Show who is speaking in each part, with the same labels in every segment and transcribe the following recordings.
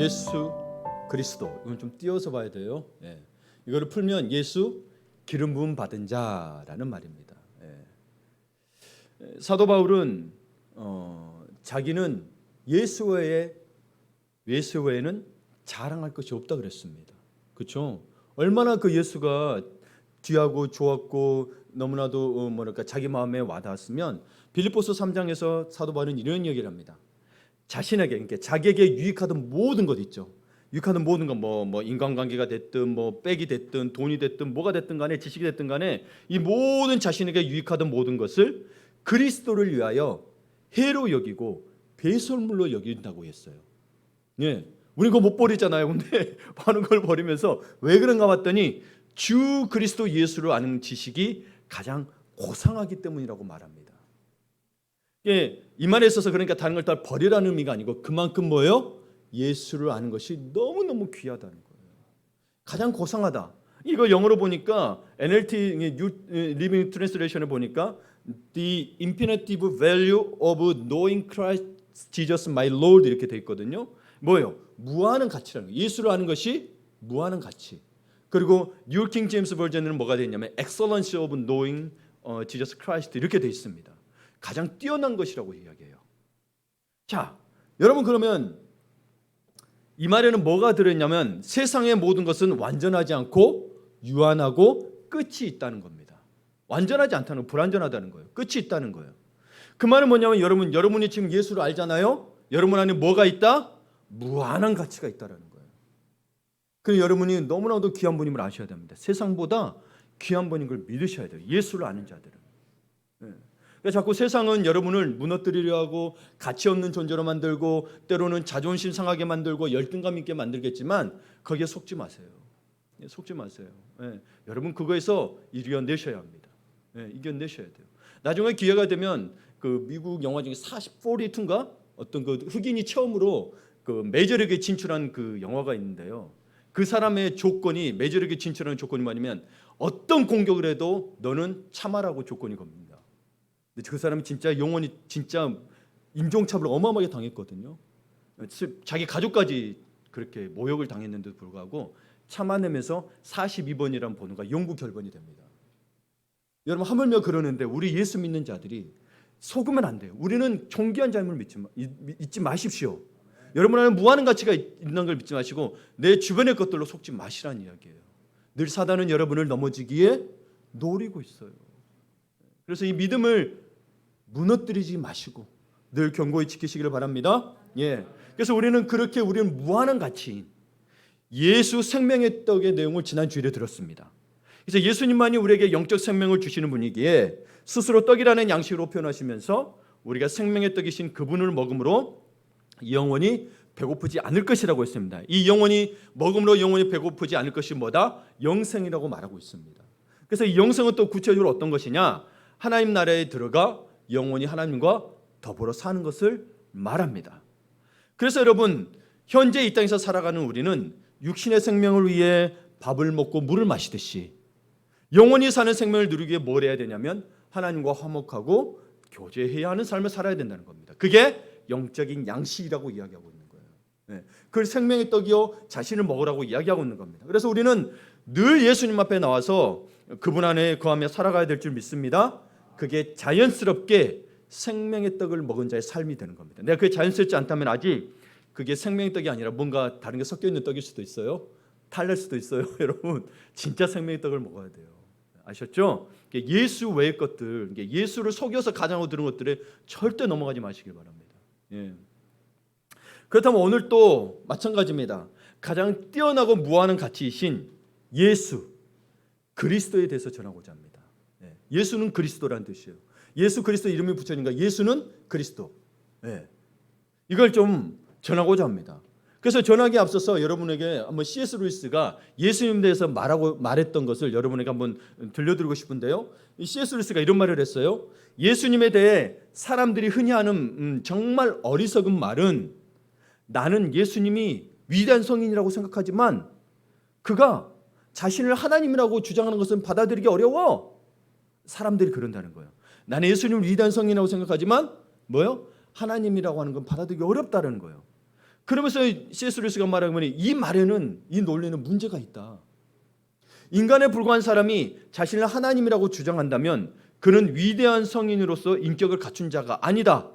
Speaker 1: 예수 그리스도, 이건 좀 띄어서 봐야 돼요. 이거를 풀면 예수 기름 부음 받은 자라는 말입니다. 사도 바울은 자기는 예수 외에는 자랑할 것이 없다 그랬습니다. 그렇죠? 얼마나 그 예수가 귀하고 좋았고 너무나도 자기 마음에 와닿았으면 빌립보서 3장에서 사도 바울은 이런 얘기를 합니다. 자신에게, 그러니까 자기에게 유익하던 모든 것 있죠. 유익하던 모든 것, 뭐 인간관계가 됐든 뭐 백이 됐든 돈이 됐든 뭐가 됐든 간에 지식이 됐든 간에 이 모든 자신에게 유익하던 모든 것을 그리스도를 위하여 해로 여기고 배설물로 여긴다고 했어요. 우리 그거 못 버리잖아요. 근데 많은 걸 버리면서 왜 그런가 봤더니 주 그리스도 예수를 아는 지식이 가장 고상하기 때문이라고 말합니다. 이 말에 있어서 그러니까 다른 걸 다 버리라는 의미가 아니고 그만큼 뭐예요? 예수를 아는 것이 너무너무 귀하다는 거예요. 가장 고상하다. 이거 영어로 보니까 NLT New Living Translation을 보니까 The infinitive value of knowing Christ Jesus my Lord 이렇게 돼 있거든요. 뭐예요? 무한한 가치라는 거예요. 예수를 아는 것이 무한한 가치. 그리고 New King James 버전에는 뭐가 되어 있냐면 Excellence of knowing Jesus Christ 이렇게 돼 있습니다. 가장 뛰어난 것이라고 이야기해요. 자, 여러분 그러면 이 말에는 뭐가 들어있냐면 세상의 모든 것은 완전하지 않고 유한하고 끝이 있다는 겁니다. 완전하지 않다는 거, 불완전하다는 거예요. 끝이 있다는 거예요. 그 말은 뭐냐면 여러분이 지금 예수를 알잖아요. 여러분 안에 뭐가 있다? 무한한 가치가 있다는 거예요. 그래서 여러분이 너무나도 귀한 분임을 아셔야 됩니다. 세상보다 귀한 분인 걸 믿으셔야 돼요. 예수를 아는 자들은. 자꾸 세상은 여러분을 무너뜨리려 하고 가치 없는 존재로 만들고 때로는 자존심 상하게 만들고 열등감 있게 만들겠지만 거기에 속지 마세요. 속지 마세요. 여러분 그거에서 이겨내셔야 합니다. 이겨내셔야 돼요. 나중에 기회가 되면 그 미국 영화 중에 42인가 어떤 그 흑인이 처음으로 그 메이저리그에 진출한 그 영화가 있는데요. 그 사람의 조건이 메이저리그에 진출하는 조건이 뭐냐면 어떤 공격을 해도 너는 참아라고 조건이 겁니다. 근데 그 사람이 진짜 영원히 진짜 인종차별을 어마어마하게 당했거든요. 자기 가족까지 그렇게 모욕을 당했는데도 불구하고 참아내면서 42번이라는 번호가 영구 결번이 됩니다. 여러분 하물며 그러는데 우리 예수 믿는 자들이 속으면 안 돼요. 우리는 존귀한 자임을 잊지 마십시오. 여러분 안에 무한한 가치가 있는 걸 믿지 마시고 내 주변의 것들로 속지 마시라는 이야기예요. 늘 사단은 여러분을 넘어지기에 노리고 있어요. 그래서 이 믿음을 무너뜨리지 마시고 늘 견고히 지키시기를 바랍니다. 그래서 우리는 무한한 가치인 예수 생명의 떡의 내용을 지난 주일에 들었습니다. 그래서 예수님만이 우리에게 영적 생명을 주시는 분이기에 스스로 떡이라는 양식으로 표현하시면서 우리가 생명의 떡이신 그분을 먹음으로 영원히 배고프지 않을 것이라고 했습니다. 이 영원히 먹음으로 영원히 배고프지 않을 것이 뭐다? 영생이라고 말하고 있습니다. 그래서 이 영생은 또 구체적으로 어떤 것이냐? 하나님 나라에 들어가 영원히 하나님과 더불어 사는 것을 말합니다. 그래서 여러분 현재 이 땅에서 살아가는 우리는 육신의 생명을 위해 밥을 먹고 물을 마시듯이 영원히 사는 생명을 누리기 위해 뭘 해야 되냐면 하나님과 화목하고 교제해야 하는 삶을 살아야 된다는 겁니다. 그게 영적인 양식이라고 이야기하고 있는 거예요. 그 생명의 떡이요 자신을 먹으라고 이야기하고 있는 겁니다. 그래서 우리는 늘 예수님 앞에 나와서 그분 안에 거하며 살아가야 될 줄 믿습니다. 그게 자연스럽게 생명의 떡을 먹은 자의 삶이 되는 겁니다. 내가 그게 자연스럽지 않다면 아직 그게 생명의 떡이 아니라 뭔가 다른 게 섞여 있는 떡일 수도 있어요. 탈날 수도 있어요. 여러분 진짜 생명의 떡을 먹어야 돼요. 아셨죠? 예수 외의 것들, 예수를 속여서 가장하고 들은 것들에 절대 넘어가지 마시길 바랍니다. 그렇다면 오늘 또 마찬가지입니다. 가장 뛰어나고 무한한 가치이신 예수 그리스도에 대해서 전하고자 합니다. 예수는 그리스도라는 뜻이에요. 예수 그리스도 이름이 붙여니까 예수는 그리스도. 이걸 좀 전하고자 합니다. 그래서 전하기에 앞서서 여러분에게 한번 C.S. 루이스가 예수님에 대해서 말했던 것을 여러분에게 한번 들려드리고 싶은데요. 이 C.S. 루이스가 이런 말을 했어요. 예수님에 대해 사람들이 흔히 하는 정말 어리석은 말은 나는 예수님이 위대한 성인이라고 생각하지만 그가 자신을 하나님이라고 주장하는 것은 받아들이기 어려워. 사람들이 그런다는 거예요. 나는 예수님을 위대한 성인이라고 생각하지만 하나님이라고 하는 건 받아들이기 어렵다는 거예요. 그러면서 C.S. 루이스가 말하면 이 말에는, 이 논리는 문제가 있다. 인간에 불과한 사람이 자신을 하나님이라고 주장한다면 그는 위대한 성인으로서 인격을 갖춘 자가 아니다.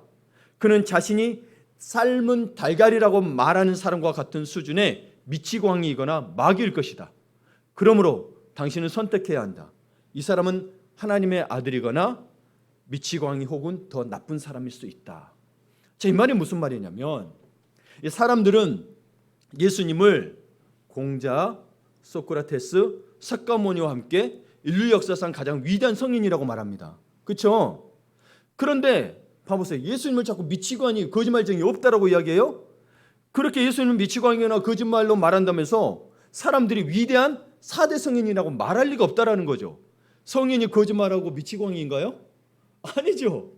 Speaker 1: 그는 자신이 삶은 달걀이라고 말하는 사람과 같은 수준의 미치광이이거나 마귀일 것이다. 그러므로 당신은 선택해야 한다. 이 사람은 하나님의 아들이거나 미치광이 혹은 더 나쁜 사람일 수 있다. 자, 이 말이 무슨 말이냐면, 이 사람들은 예수님을 공자, 소크라테스, 석가모니와 함께 인류 역사상 가장 위대한 성인이라고 말합니다. 그렇죠? 그런데 봐보세요. 예수님을 자꾸 미치광이, 거짓말쟁이 없다라고 이야기해요. 그렇게 예수님은 미치광이나 거짓말로 말한다면서 사람들이 위대한 4대 성인이라고 말할 리가 없다라는 거죠. 성인이 거짓말하고 미치광이인가요? 아니죠.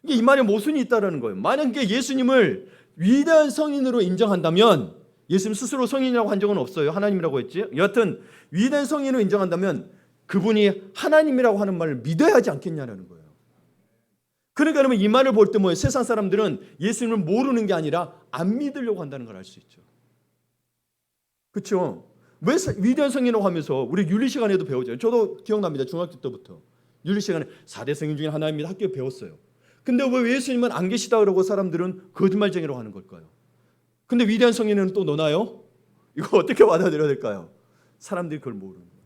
Speaker 1: 이 말에 모순이 있다라는 거예요. 만약에 예수님을 위대한 성인으로 인정한다면, 예수님 스스로 성인이라고 한 적은 없어요. 하나님이라고 했지. 여하튼 위대한 성인으로 인정한다면 그분이 하나님이라고 하는 말을 믿어야 하지 않겠냐는 거예요. 그러니까 그러면 이 말을 볼 때 뭐예요? 세상 사람들은 예수님을 모르는 게 아니라 안 믿으려고 한다는 걸 알 수 있죠. 그렇죠? 왜 위대한 성인이라고 하면서 우리 윤리 시간에도 배우죠. 저도 기억납니다. 중학교 때부터 윤리 시간에 4대 성인 중에 하나입니다. 학교에 배웠어요. 근데 왜 예수님은 안 계시다 그러고 사람들은 거짓말쟁이라고 하는 걸까요? 근데 위대한 성인은 또 너나요? 이거 어떻게 받아들여야 될까요? 사람들이 그걸 모르는 거예요.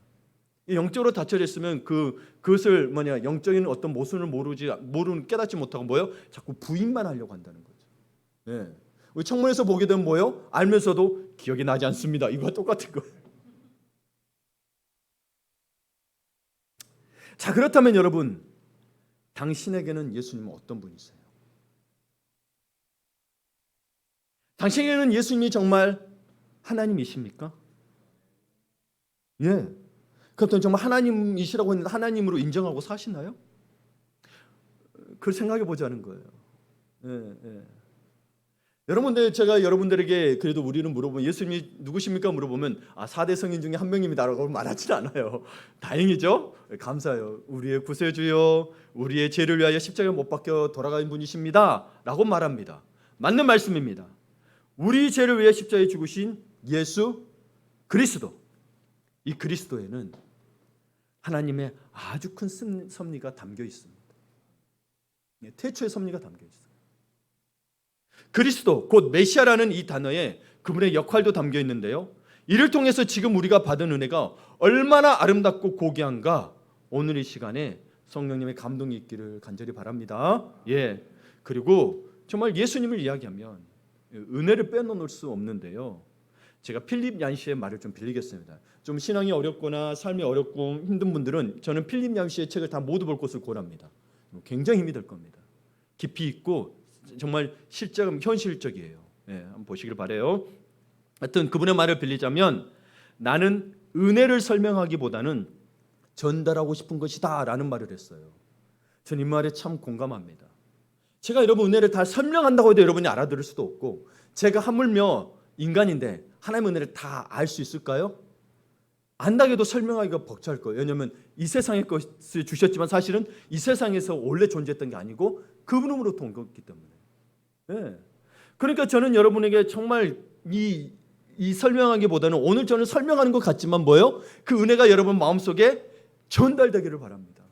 Speaker 1: 영적으로 닫혀져 있으면 그것을 영적인 어떤 모순을 모르는 깨닫지 못하고 뭐요? 자꾸 부인만 하려고 한다는 거죠. 예. 우리 청문회에서 보게 되면 뭐요? 알면서도 기억이 나지 않습니다. 이거와 똑같은 거예요. 자, 그렇다면 여러분, 당신에게는 예수님은 어떤 분이세요? 당신에게는 예수님이 정말 하나님이십니까? 예. 그렇다면 정말 하나님이시라고 했는데 하나님으로 인정하고 사시나요? 그걸 생각해 보자는 거예요. 예, 예. 여러분들, 제가 여러분들에게 그래도 우리는 물어보면 예수님이 누구십니까? 물어보면 4대 성인 중에 한 명입니다라고 말하지 않아요. 다행이죠? 감사해요. 우리의 구세주요, 우리의 죄를 위하여 십자가에 못 박혀 돌아가신 분이십니다 라고 말합니다. 맞는 말씀입니다. 우리 죄를 위해 십자가에 죽으신 예수 그리스도, 이 그리스도에는 하나님의 아주 큰 섭리가 담겨 있습니다. 태초의 섭리가 담겨 있어요. 그리스도 곧 메시아라는 이 단어에 그분의 역할도 담겨 있는데요. 이를 통해서 지금 우리가 받은 은혜가 얼마나 아름답고 고귀한가, 오늘 이 시간에 성령님의 감동이 있기를 간절히 바랍니다. 예. 그리고 정말 예수님을 이야기하면 은혜를 빼놓을 수 없는데요. 제가 필립 얀시의 말을 좀 빌리겠습니다. 좀 신앙이 어렵거나 삶이 어렵고 힘든 분들은 저는 필립 얀시의 책을 다 모두 볼 것을 권합니다. 굉장히 힘이 될 겁니다. 깊이 있고 정말 현실적이에요. 예, 한번 보시길 바래요. 하여튼 그분의 말을 빌리자면, 나는 은혜를 설명하기보다는 전달하고 싶은 것이다 라는 말을 했어요. 저는 이 말에 참 공감합니다. 제가 여러분 은혜를 다 설명한다고 해도 여러분이 알아들을 수도 없고, 제가 하물며 인간인데 하나님의 은혜를 다 알 수 있을까요? 안다고 설명하기가 벅찰 거예요. 왜냐하면 이 세상의 것을 주셨지만 사실은 이 세상에서 원래 존재했던 게 아니고 그분으로부터 온 거기 때문에. 네. 그러니까 저는 여러분에게 정말 이 설명하기보다는 오늘 저는 설명하는 것 같지만 뭐요? 그 은혜가 여러분 마음속에 전달되기를 바랍니다.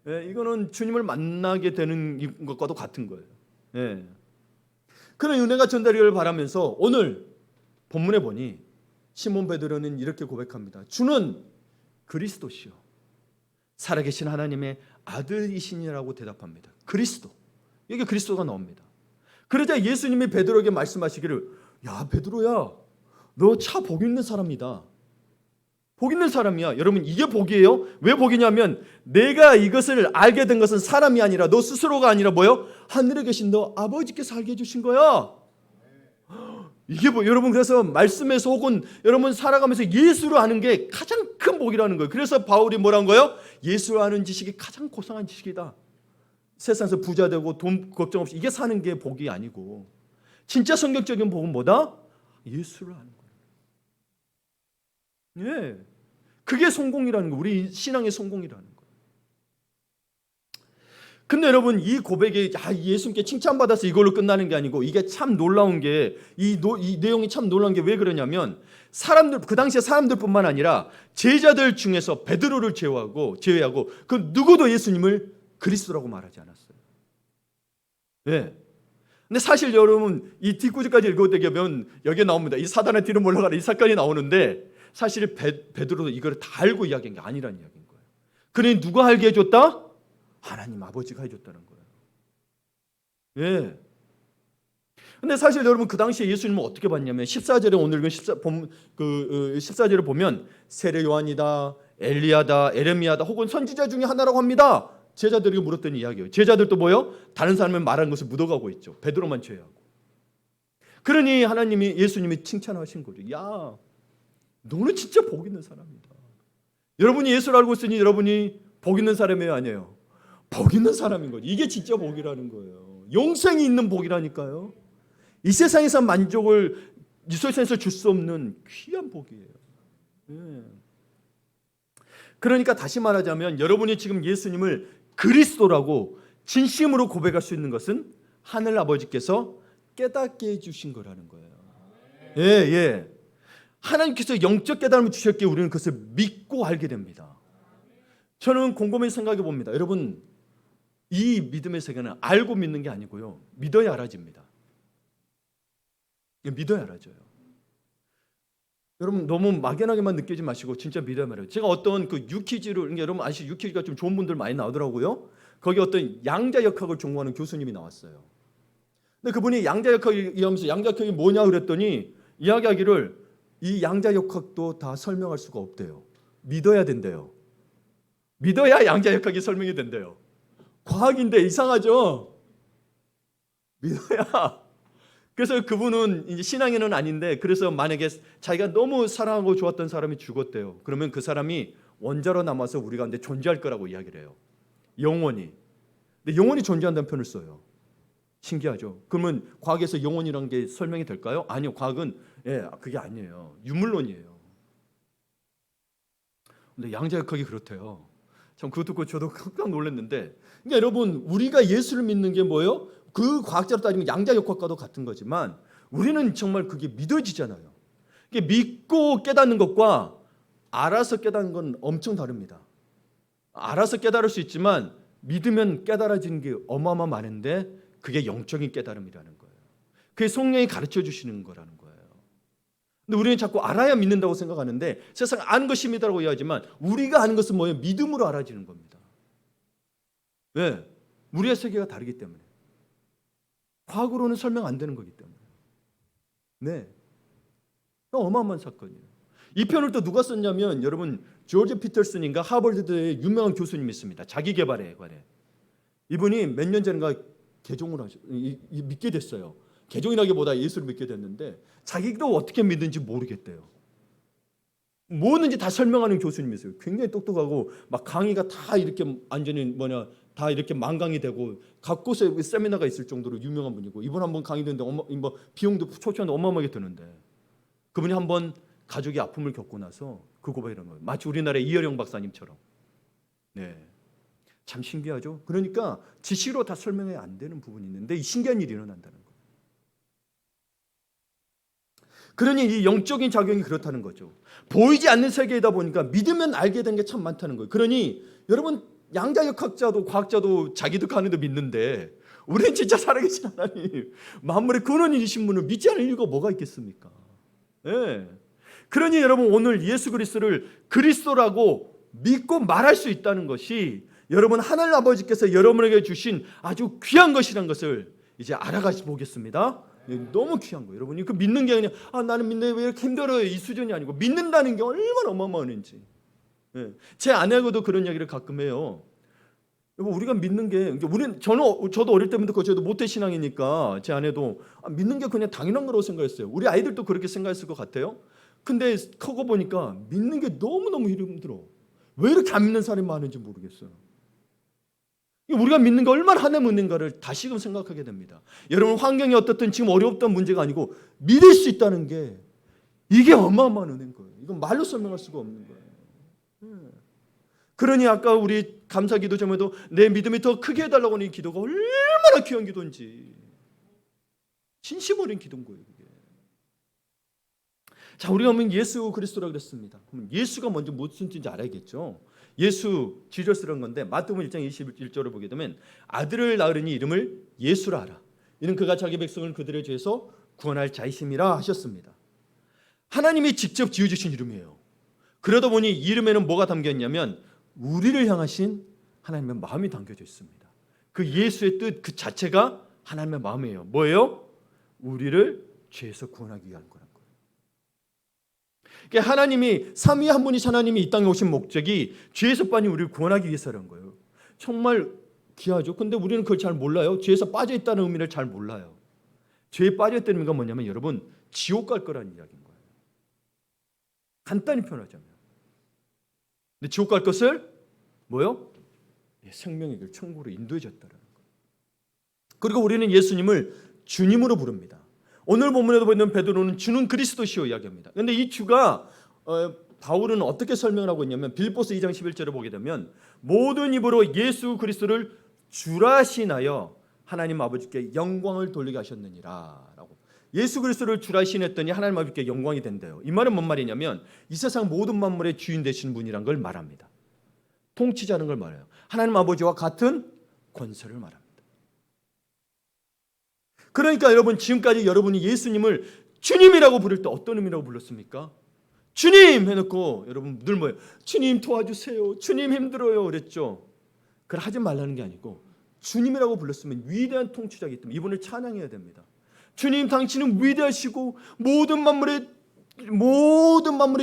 Speaker 1: 네. 이거는 주님을 만나게 되는 것과도 같은 거예요. 네. 그런 은혜가 전달되기를 바라면서 오늘 본문에 보니 시몬 베드로는 이렇게 고백합니다. 주는 그리스도시요, 살아계신 하나님의 아들이시니라고 대답합니다. 그리스도, 여기 그리스도가 나옵니다. 그러자 예수님이 베드로에게 말씀하시기를, 야 베드로야, 너 차 복 있는 사람이다. 복 있는 사람이야. 여러분, 이게 복이에요. 왜 복이냐면 내가 이것을 알게 된 것은 사람이 아니라 너 스스로가 아니라 뭐요? 하늘에 계신 너 아버지께서 알게 해주신 거야. 이게 뭐 여러분, 그래서 말씀에서 혹은 여러분 살아가면서 예수를 아는 게 가장 큰 복이라는 거예요. 그래서 바울이 뭐라는 거예요? 예수를 아는 지식이 가장 고상한 지식이다. 세상에서 부자 되고 돈 걱정 없이 이게 사는 게 복이 아니고, 진짜 성경적인 복은 뭐다? 예수를 아는 거예요. 예, 그게 성공이라는 거, 우리 신앙의 성공이라는 거. 근데 여러분 이 고백이 예수님께 칭찬받아서 이걸로 끝나는 게 아니고 이게 참 놀라운 게 이 내용이 참 놀라운 게 왜 그러냐면 사람들 그 당시에 사람들뿐만 아니라 제자들 중에서 베드로를 제외하고 그 누구도 예수님을 그리스도라고 말하지 않았어요. 예. 근데 사실 여러분 이 뒷구절까지 읽어보면 여기에 나옵니다. 이 사단의 뒤로 몰려가는 이 사건이 나오는데 사실 베드로도 이걸 다 알고 이야기한 게 아니라는 이야기인 거예요. 그러니 누가 알게 해줬다? 하나님 아버지가 해줬다는 거예요. 예. 근데 사실 여러분 그 당시에 예수님은 어떻게 봤냐면 14절에 오늘 14절을 보면 세례 요한이다, 엘리야다, 에레미야다 혹은 선지자 중에 하나라고 합니다. 제자들에게 물었더니 이야기예요. 제자들도 뭐요? 다른 사람은 말한 것을 묻어가고 있죠. 베드로만 제외하고. 그러니 예수님이 칭찬하신 거죠. 야, 너는 진짜 복 있는 사람이다. 여러분이 예수를 알고 있으니 여러분이 복 있는 사람이에요, 아니에요? 복 있는 사람인 거죠. 이게 진짜 복이라는 거예요. 영생이 있는 복이라니까요. 이 세상에서 만족을 이 세상에서 줄 수 없는 귀한 복이에요. 예. 그러니까 다시 말하자면 여러분이 지금 예수님을 그리스도라고 진심으로 고백할 수 있는 것은 하늘 아버지께서 깨닫게 해주신 거라는 거예요. 예, 예. 하나님께서 영적 깨달음을 주셨기에 우리는 그것을 믿고 알게 됩니다. 저는 곰곰이 생각해 봅니다. 여러분 이 믿음의 세계는 알고 믿는 게 아니고요. 믿어야 알아집니다. 믿어야 알아져요. 여러분 너무 막연하게만 느끼지 마시고 진짜 믿어야 말해요. 제가 어떤 그 유퀴즈를 여러분 아시죠? 유퀴즈가 좀 좋은 분들 많이 나오더라고요. 거기 어떤 양자역학을 전공하는 교수님이 나왔어요. 근데 그분이 양자역학을 이야기하면서 양자역학이 뭐냐 그랬더니 이야기하기를 이 양자역학도 다 설명할 수가 없대요. 믿어야 된대요. 믿어야 양자역학이 설명이 된대요. 과학인데 이상하죠? 믿어야. 그래서 그분은 이제 신앙인은 아닌데 그래서 만약에 자기가 너무 사랑하고 좋았던 사람이 죽었대요. 그러면 그 사람이 원자로 남아서 우리 가운데 존재할 거라고 이야기를 해요. 영원히. 근데 영원히 존재한다는 표현을 써요. 신기하죠? 그러면 과학에서 영원이라는 게 설명이 될까요? 아니요. 과학은 그게 아니에요. 유물론이에요. 근데 양자역학이 그렇대요. 참 그거 듣고 저도 깜짝 놀랐는데 그러니까 여러분 우리가 예수를 믿는 게 뭐예요? 그 과학자로 따지면 양자역학과도 같은 거지만 우리는 정말 그게 믿어지잖아요. 이게 믿고 깨닫는 것과 알아서 깨닫는 건 엄청 다릅니다. 알아서 깨달을 수 있지만 믿으면 깨달아지는 게 어마어마한데 그게 영적인 깨달음이라는 거예요. 그게 성령이 가르쳐 주시는 거라는 거예요. 근데 우리는 자꾸 알아야 믿는다고 생각하는데 세상 아는 것이 믿다라고 이야기하지만 우리가 아는 것은 뭐예요? 믿음으로 알아지는 겁니다. 왜? 우리의 세계가 다르기 때문에. 과학으로는 설명 안 되는 거기 때문에. 네. 어마어마한 사건이에요. 이 편을 또 누가 썼냐면 여러분 조지 피터슨인가 하버드의 유명한 교수님이 있습니다. 자기 개발에 관해. 이분이 몇 년 전인가 개종을 믿게 됐어요. 개종이라기보다 예수를 믿게 됐는데 자기도 어떻게 믿는지 모르겠대요. 뭐든지 다 설명하는 교수님이세요. 굉장히 똑똑하고 막 강의가 다 이렇게 완전히 다 이렇게 만강이 되고 각 곳에 세미나가 있을 정도로 유명한 분이고 이분 한번 강의 듣는데 비용도 초치한데 어마어마하게 드는데 그분이 한번 가족이 아픔을 겪고 나서 그 고백을 한 거예요. 마치 우리나라의 이혜령 박사님처럼. 네, 참 신기하죠. 그러니까 지시로 다 설명이 안 되는 부분이 있는데 이 신기한 일이 일어난다는 거예요. 그러니 이 영적인 작용이 그렇다는 거죠. 보이지 않는 세계이다 보니까 믿으면 알게 되는 게 참 많다는 거예요. 그러니 여러분 양자역학자도 과학자도 자기도 가는데 믿는데 우리는 진짜 살아계신 하나님 만물의 근원이신 분을 믿지 않을 이유가 뭐가 있겠습니까? 예. 그러니 여러분 오늘 예수 그리스도를 그리스도라고 믿고 말할 수 있다는 것이 여러분 하늘 아버지께서 여러분에게 주신 아주 귀한 것이라는 것을 이제 알아가시 보겠습니다. 너무 귀한 거예요. 여러분이 그 믿는 게 그냥 나는 믿는데 왜 이렇게 힘들어요 이 수준이 아니고 믿는다는 게 얼마나 어마어마한지. 제 아내하고도 그런 이야기를 가끔 해요. 우리가 믿는 게 저도 어릴 때부터 저도 모태 신앙이니까 제 아내도 믿는 게 그냥 당연한 거라고 생각했어요. 우리 아이들도 그렇게 생각했을 것 같아요. 근데 크고 보니까 믿는 게 너무너무 힘들어. 왜 이렇게 안 믿는 사람이 많은지 모르겠어요. 우리가 믿는 게 얼마나 하나님 은혜인가를 다시금 생각하게 됩니다. 여러분 환경이 어떻든 지금 어렵던 문제가 아니고 믿을 수 있다는 게 이게 어마어마한 은혜인 거예요. 이건 말로 설명할 수가 없는 거예요. 그러니 아까 우리 감사기도 제목에도 내 믿음이 더 크게 해달라고 하는 이 기도가 얼마나 귀한 기도인지, 진심 어린 기도인 거예요. 그게. 자, 우리가 보면 예수 그리스도라고 그랬습니다. 그럼 예수가 먼저 무슨 뜻인지 알아야겠죠. 예수, 지저스라는 건데 마태복음 1장 21절을 보게 되면 아들을 낳으리니 이름을 예수라 하라. 이는 그가 자기 백성을 그들의 죄에서 구원할 자이심이라 하셨습니다. 하나님이 직접 지어주신 이름이에요. 그러다 보니 이 이름에는 뭐가 담겨있냐면 우리를 향하신 하나님의 마음이 담겨져 있습니다. 그 예수의 뜻 그 자체가 하나님의 마음이에요. 뭐예요? 우리를 죄에서 구원하기 위한 거란 거예요. 그러니까 하나님이 삼위 한 분이신 하나님이 이 땅에 오신 목적이 죄에서 빠진 우리를 구원하기 위해서라는 거예요. 정말 귀하죠. 근데 우리는 그걸 잘 몰라요. 죄에서 빠져 있다는 의미를 잘 몰라요. 죄에 빠져 있다는 의미가 뭐냐면 여러분 지옥 갈 거라는 이야기인 거예요. 간단히 표현하자면. 근데 지옥 갈 것을 뭐요? 생명의 길 천국으로 인도해 줬다라는 거예요. 그리고 우리는 예수님을 주님으로 부릅니다. 오늘 본문에도 보이는 베드로는 주는 그리스도시오 이야기합니다. 그런데 이 주가 바울은 어떻게 설명을 하고 있냐면 빌립보서 2장 11절을 보게 되면 모든 입으로 예수 그리스도를 주라 신하여 하나님 아버지께 영광을 돌리게 하셨느니라 라고. 예수 그리스도를 주라 신했더니 하나님 아버지께 영광이 된대요. 이 말은 뭔 말이냐면 이 세상 모든 만물의 주인 되신 분이란 걸 말합니다. 통치자는 걸 말해요. 하나님 아버지와 같은 권세를 말합니다. 그러니까 여러분 지금까지 여러분이 예수님을 주님이라고 부를 때 어떤 의미라고 불렀습니까? 주님 해놓고 여러분 늘 뭐예요? 주님 도와주세요. 주님 힘들어요. 그랬죠. 그걸 하지 말라는 게 아니고 주님이라고 불렀으면 위대한 통치자이기 때문에 이분을 찬양해야 됩니다. 주님 당신은 위대하시고 모든 만물에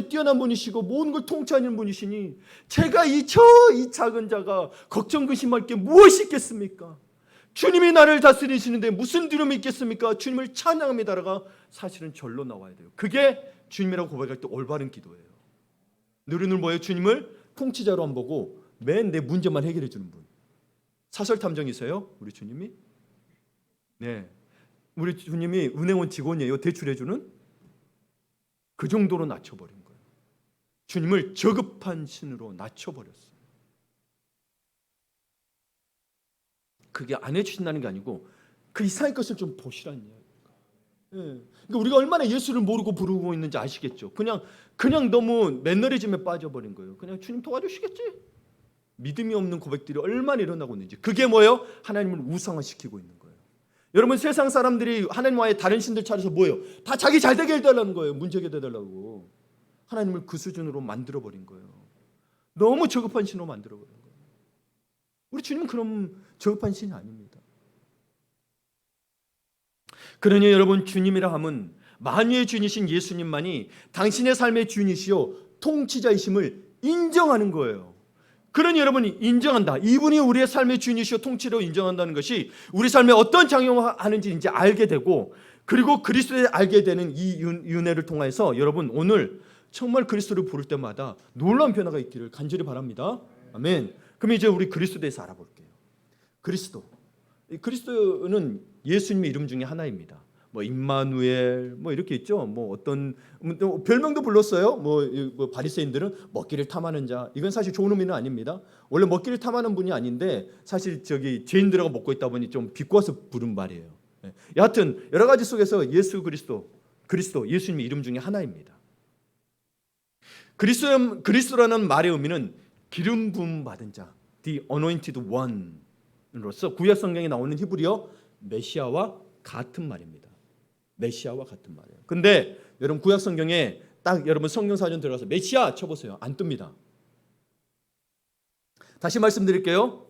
Speaker 1: 뛰어난 분이시고 모든 걸 통치하는 분이시니 제가 이 작은 자가 걱정 근심할 게 무엇이 있겠습니까? 주님이 나를 다스리시는데 무슨 두려움이 있겠습니까? 주님을 찬양합니다라가 사실은 절로 나와야 돼요. 그게 주님이라고 고백할 때 올바른 기도예요. 우리는 뭐예요? 주님을 통치자로 안 보고 맨 내 문제만 해결해 주는 분. 사설 탐정이세요? 우리 주님이? 네. 우리 주님이 은행원 직원이에요. 대출해 주는? 그 정도로 낮춰버린 거예요. 주님을 저급한 신으로 낮춰버렸어요. 그게 안 해주신다는 게 아니고 그 이상의 것을 좀 보시라는 이야기예요. 그러니까 우리가 얼마나 예수를 모르고 부르고 있는지 아시겠죠. 그냥 너무 매너리즘에 빠져버린 거예요. 그냥 주님 도와주시겠지. 믿음이 없는 고백들이 얼마나 일어나고 있는지. 그게 뭐예요? 하나님을 우상화시키고 있는 거예요. 여러분 세상 사람들이 하나님과의 다른 신들 차려서 뭐예요? 다 자기 잘 되게 해달라는 거예요. 문제 해결해달라고. 하나님을 그 수준으로 만들어버린 거예요. 너무 저급한 신으로 만들어버린 거예요. 우리 주님은 그럼 저급한 신이 아닙니다. 그러니 여러분 주님이라 함은 만유의 주인이신 예수님만이 당신의 삶의 주인이시요 통치자이심을 인정하는 거예요. 그러니 여러분이 인정한다. 이분이 우리의 삶의 주인이시요 통치로 인정한다는 것이 우리 삶에 어떤 작용을 하는지 이제 알게 되고 그리고 그리스도를 알게 되는 이 윤회를 통해서 여러분 오늘 정말 그리스도를 부를 때마다 놀라운 변화가 있기를 간절히 바랍니다. 아멘. 그럼 이제 우리 그리스도에 대해서 알아볼게요. 그리스도는 예수님의 이름 중에 하나입니다. 뭐 임마누엘 뭐 이렇게 있죠. 뭐 어떤 별명도 불렀어요. 뭐 바리새인들은 먹기를 탐하는 자. 이건 사실 좋은 의미는 아닙니다. 원래 먹기를 탐하는 분이 아닌데 사실 죄인들하고 먹고 있다 보니 좀 비꼬아서 부른 말이에요. 여하튼 여러 가지 속에서 예수 그리스도 예수님의 이름 중에 하나입니다. 그리스도라는 말의 의미는 기름 부음 받은 자, the anointed one으로서 구약 성경에 나오는 히브리어 메시아와 같은 말입니다. 메시아와 같은 말이에요. 근데 여러분 구약 성경에 딱 여러분 성경 사전 들어가서 메시아 쳐보세요. 안 뜹니다. 다시 말씀드릴게요.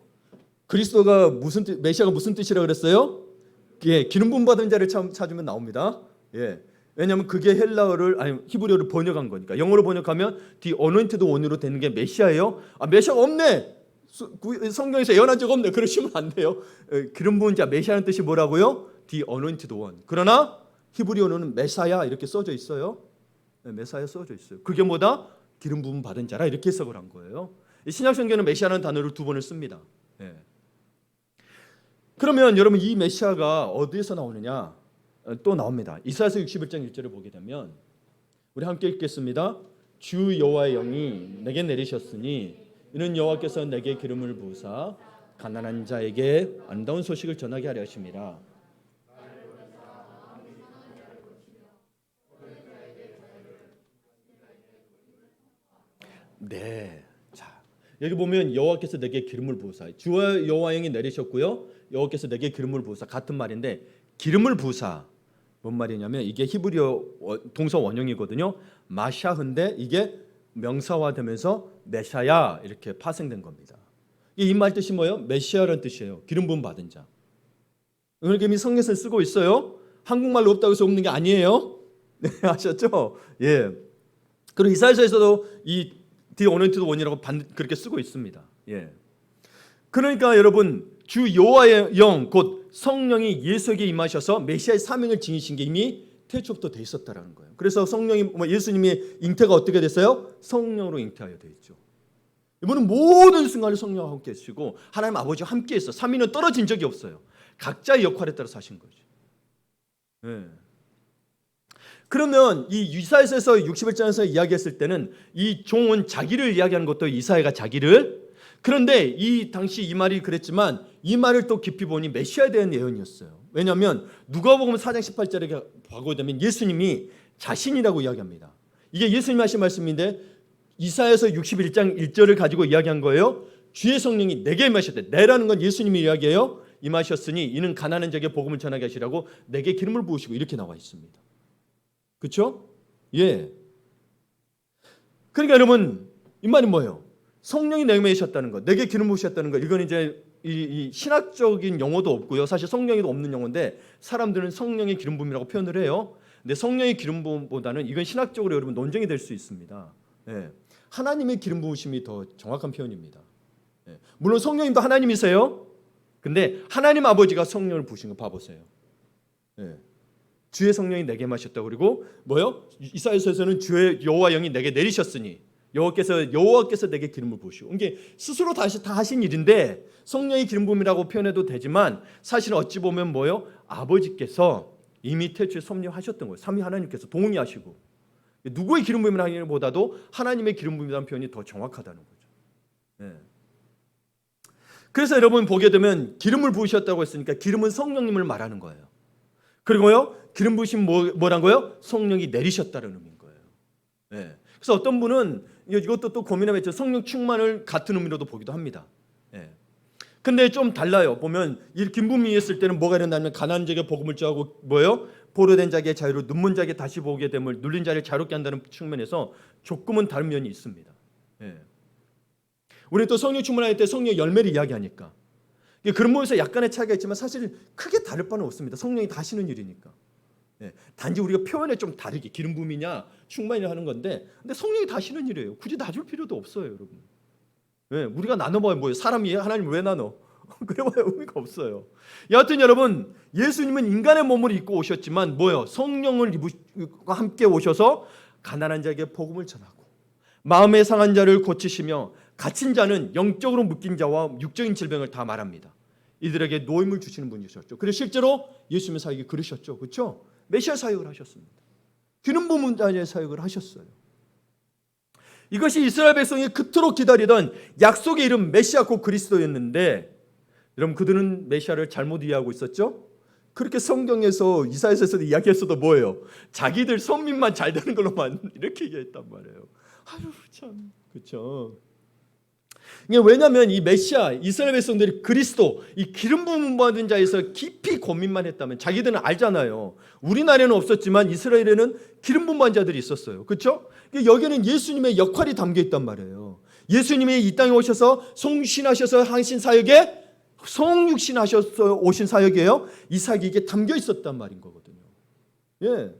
Speaker 1: 메시아가 무슨 뜻이라 그랬어요? 예, 기름 부음 받은 자를 찾으면 나옵니다. 예. 왜냐하면 그게 히브리어를 번역한 거니까. 영어로 번역하면 the anointed one으로 되는 게 메시아예요. 메시아가 없네. 성경에서 예언한 적 없네. 그러시면 안 돼요. 기름 부은 자 메시아라는 뜻이 뭐라고요? the anointed one. 그러나 히브리어로는 메사야 이렇게 써져 있어요. 메사야 써져 있어요. 그게 뭐다? 기름 부음 받은 자라 이렇게 해석을 한 거예요. 신약 성경은 메시아라는 단어를 2번을 씁니다. 예. 그러면 여러분 이 메시아가 어디에서 나오느냐? 또 나옵니다. 이사야서 61장 1절을 보게 되면 우리 함께 읽겠습니다. 주 여호와의 영이 내게 내리셨으니 이는 여호와께서 내게 기름을 부으사 가난한 자에게 아름다운 소식을 전하게 하려 하심이라. 네. 자, 여기 보면 여호와께서 내게 기름을 부으사, 주와 여호와 영이 내리셨고요. 여호와께서 내게 기름을 부으사, 같은 말인데 기름을 부으사 뭔 말이냐면 이게 히브리어 동사 원형이거든요. 마샤흐인데 이게 명사화되면서 메샤야 이렇게 파생된 겁니다. 이 말 뜻이 뭐예요? 메시아라는 뜻이에요. 기름 부음 받은 자. 오늘 이미 성경에서 쓰고 있어요. 한국말로 없다고 해서 없는 게 아니에요. 네, 아셨죠? 예. 그리고 이사야서에서도 이 The Anointed One이라고 그렇게 쓰고 있습니다. 예. 그러니까 여러분 주 여호와의 영 곧 성령이 예수에게 임하셔서 메시아의 사명을 지니신 게 이미 태초부터 돼 있었다라는 거예요. 그래서 성령이 예수님의 잉태가 어떻게 됐어요? 성령으로 잉태하여 돼 있죠. 이분은 모든 순간을 성령과 함께 하시고 하나님 아버지와 함께 했어. 삼위는 떨어진 적이 없어요. 각자의 역할에 따라서 하신 거죠. 예. 그러면 이 이사야서에서 61장에서 이야기했을 때는 이 종은 자기를 이야기하는 것도 이사야가 자기를, 그런데 이 당시 이 말이 그랬지만 이 말을 또 깊이 보니 메시아에 대한 예언이었어요. 왜냐하면 누가복음 4장 18절에 보게 되면 예수님이 자신이라고 이야기합니다. 이게 예수님이 하신 말씀인데 이사야서 61장 1절을 가지고 이야기한 거예요. 주의 성령이 내게 임하셨대. 내라는 건 예수님이 이야기해요. 임하셨으니 이는 가난한 자에게 복음을 전하게 하시라고 내게 기름을 부으시고 이렇게 나와 있습니다. 그렇죠? 예. 그러니까 여러분 이 말이 뭐예요? 성령이 내게 임하셨다는 것, 내게 기름 부으셨다는 것. 이건 이제 이 신학적인 용어도 없고요. 사실 성령에도 없는 용어인데 사람들은 성령의 기름 부음이라고 표현을 해요. 근데 성령의 기름 부음보다는 이건 신학적으로 여러분 논쟁이 될 수 있습니다. 예. 하나님의 기름 부으심이 더 정확한 표현입니다. 예. 물론 성령님도 하나님이세요. 근데 하나님 아버지가 성령을 부으신 거 봐보세요. 예. 주의 성령이 내게 임하셨다. 그리고 뭐요? 이사야서에서는 주의 여호와 영이 내게 내리셨으니 여호와께서 내게 기름을 부으시고, 이게 스스로 다 하신 일인데 성령의 기름 부음이라고 표현해도 되지만 사실 어찌 보면 뭐요? 아버지께서 이미 태초에 섭리하셨던 거예요. 삼위 하나님께서 동의하시고, 누구의 기름 부음이라기보다도 하나님의 기름 부음이라는 표현이 더 정확하다는 거죠. 네. 그래서 여러분 보게 되면 기름을 부으셨다고 했으니까 기름은 성령님을 말하는 거예요. 그리고요 기름 부으심 뭐란 거예요? 성령이 내리셨다는 의미인 거예요. 네. 그래서 어떤 분은 이것도 또 고민하면 성령 충만을 같은 의미로도 보기도 합니다. 예. 근데 좀 달라요. 보면 이 기름부음이 있을 때는 뭐가 일어나면 가난한 자에게 복음을 전하고 뭐요? 보로된 자에게 자유로, 눈먼 자에게 다시 보게 됨을, 눌린 자를 자유롭게 한다는 측면에서 조금은 다른 면이 있습니다. 예. 우리 또 성령 충만할 때 성령 열매를 이야기하니까 그런 면에서 약간의 차이가 있지만 사실 크게 다를 바는 없습니다. 성령이 다 하시는 일이니까. 예, 단지 우리가 표현에 좀 다르게 기름 부음이냐 충만이냐 하는 건데, 근데 성령이 다 하시는 일이에요. 굳이 나눌 필요도 없어요, 여러분. 예, 우리가 나눠봐야 뭐예요? 사람이 하나님 왜 나눠? 그래봐야 의미가 없어요. 여하튼 여러분, 예수님은 인간의 몸을 입고 오셨지만 뭐예요? 성령을 입으시고 함께 오셔서 가난한 자에게 복음을 전하고 마음에 상한 자를 고치시며 갇힌 자는 영적으로 묶인 자와 육적인 질병을 다 말합니다. 이들에게 노임을 주시는 분이셨죠. 그래서 실제로 예수님의 사역이 그러셨죠, 그렇죠? 메시아 사역을 하셨습니다. 기름 부은 자의 사역을 하셨어요. 이것이 이스라엘 백성이 그토록 기다리던 약속의 이름 메시아 곧 그리스도였는데, 여러분 그들은 메시아를 잘못 이해하고 있었죠. 그렇게 성경에서 이사야서에서 이야기했어도 뭐예요? 자기들 선민만 잘 되는 걸로만 이렇게 얘기했단 말이에요. 아유 참, 그렇죠. 이게 왜냐하면 이 메시아, 이스라엘 백성들이 그리스도, 이 기름 부음 받은 자에서 깊이 고민만 했다면, 자기들은 알잖아요. 우리나라에는 없었지만 이스라엘에는 기름 부음 받은 자들이 있었어요. 그렇죠? 여기는 예수님의 역할이 담겨 있단 말이에요. 예수님이 이 땅에 오셔서 성육신하셔서 하신 사역에 성육신하셔서 오신 사역이에요. 이 사역이 이게 담겨 있었단 말인 거거든요. 예.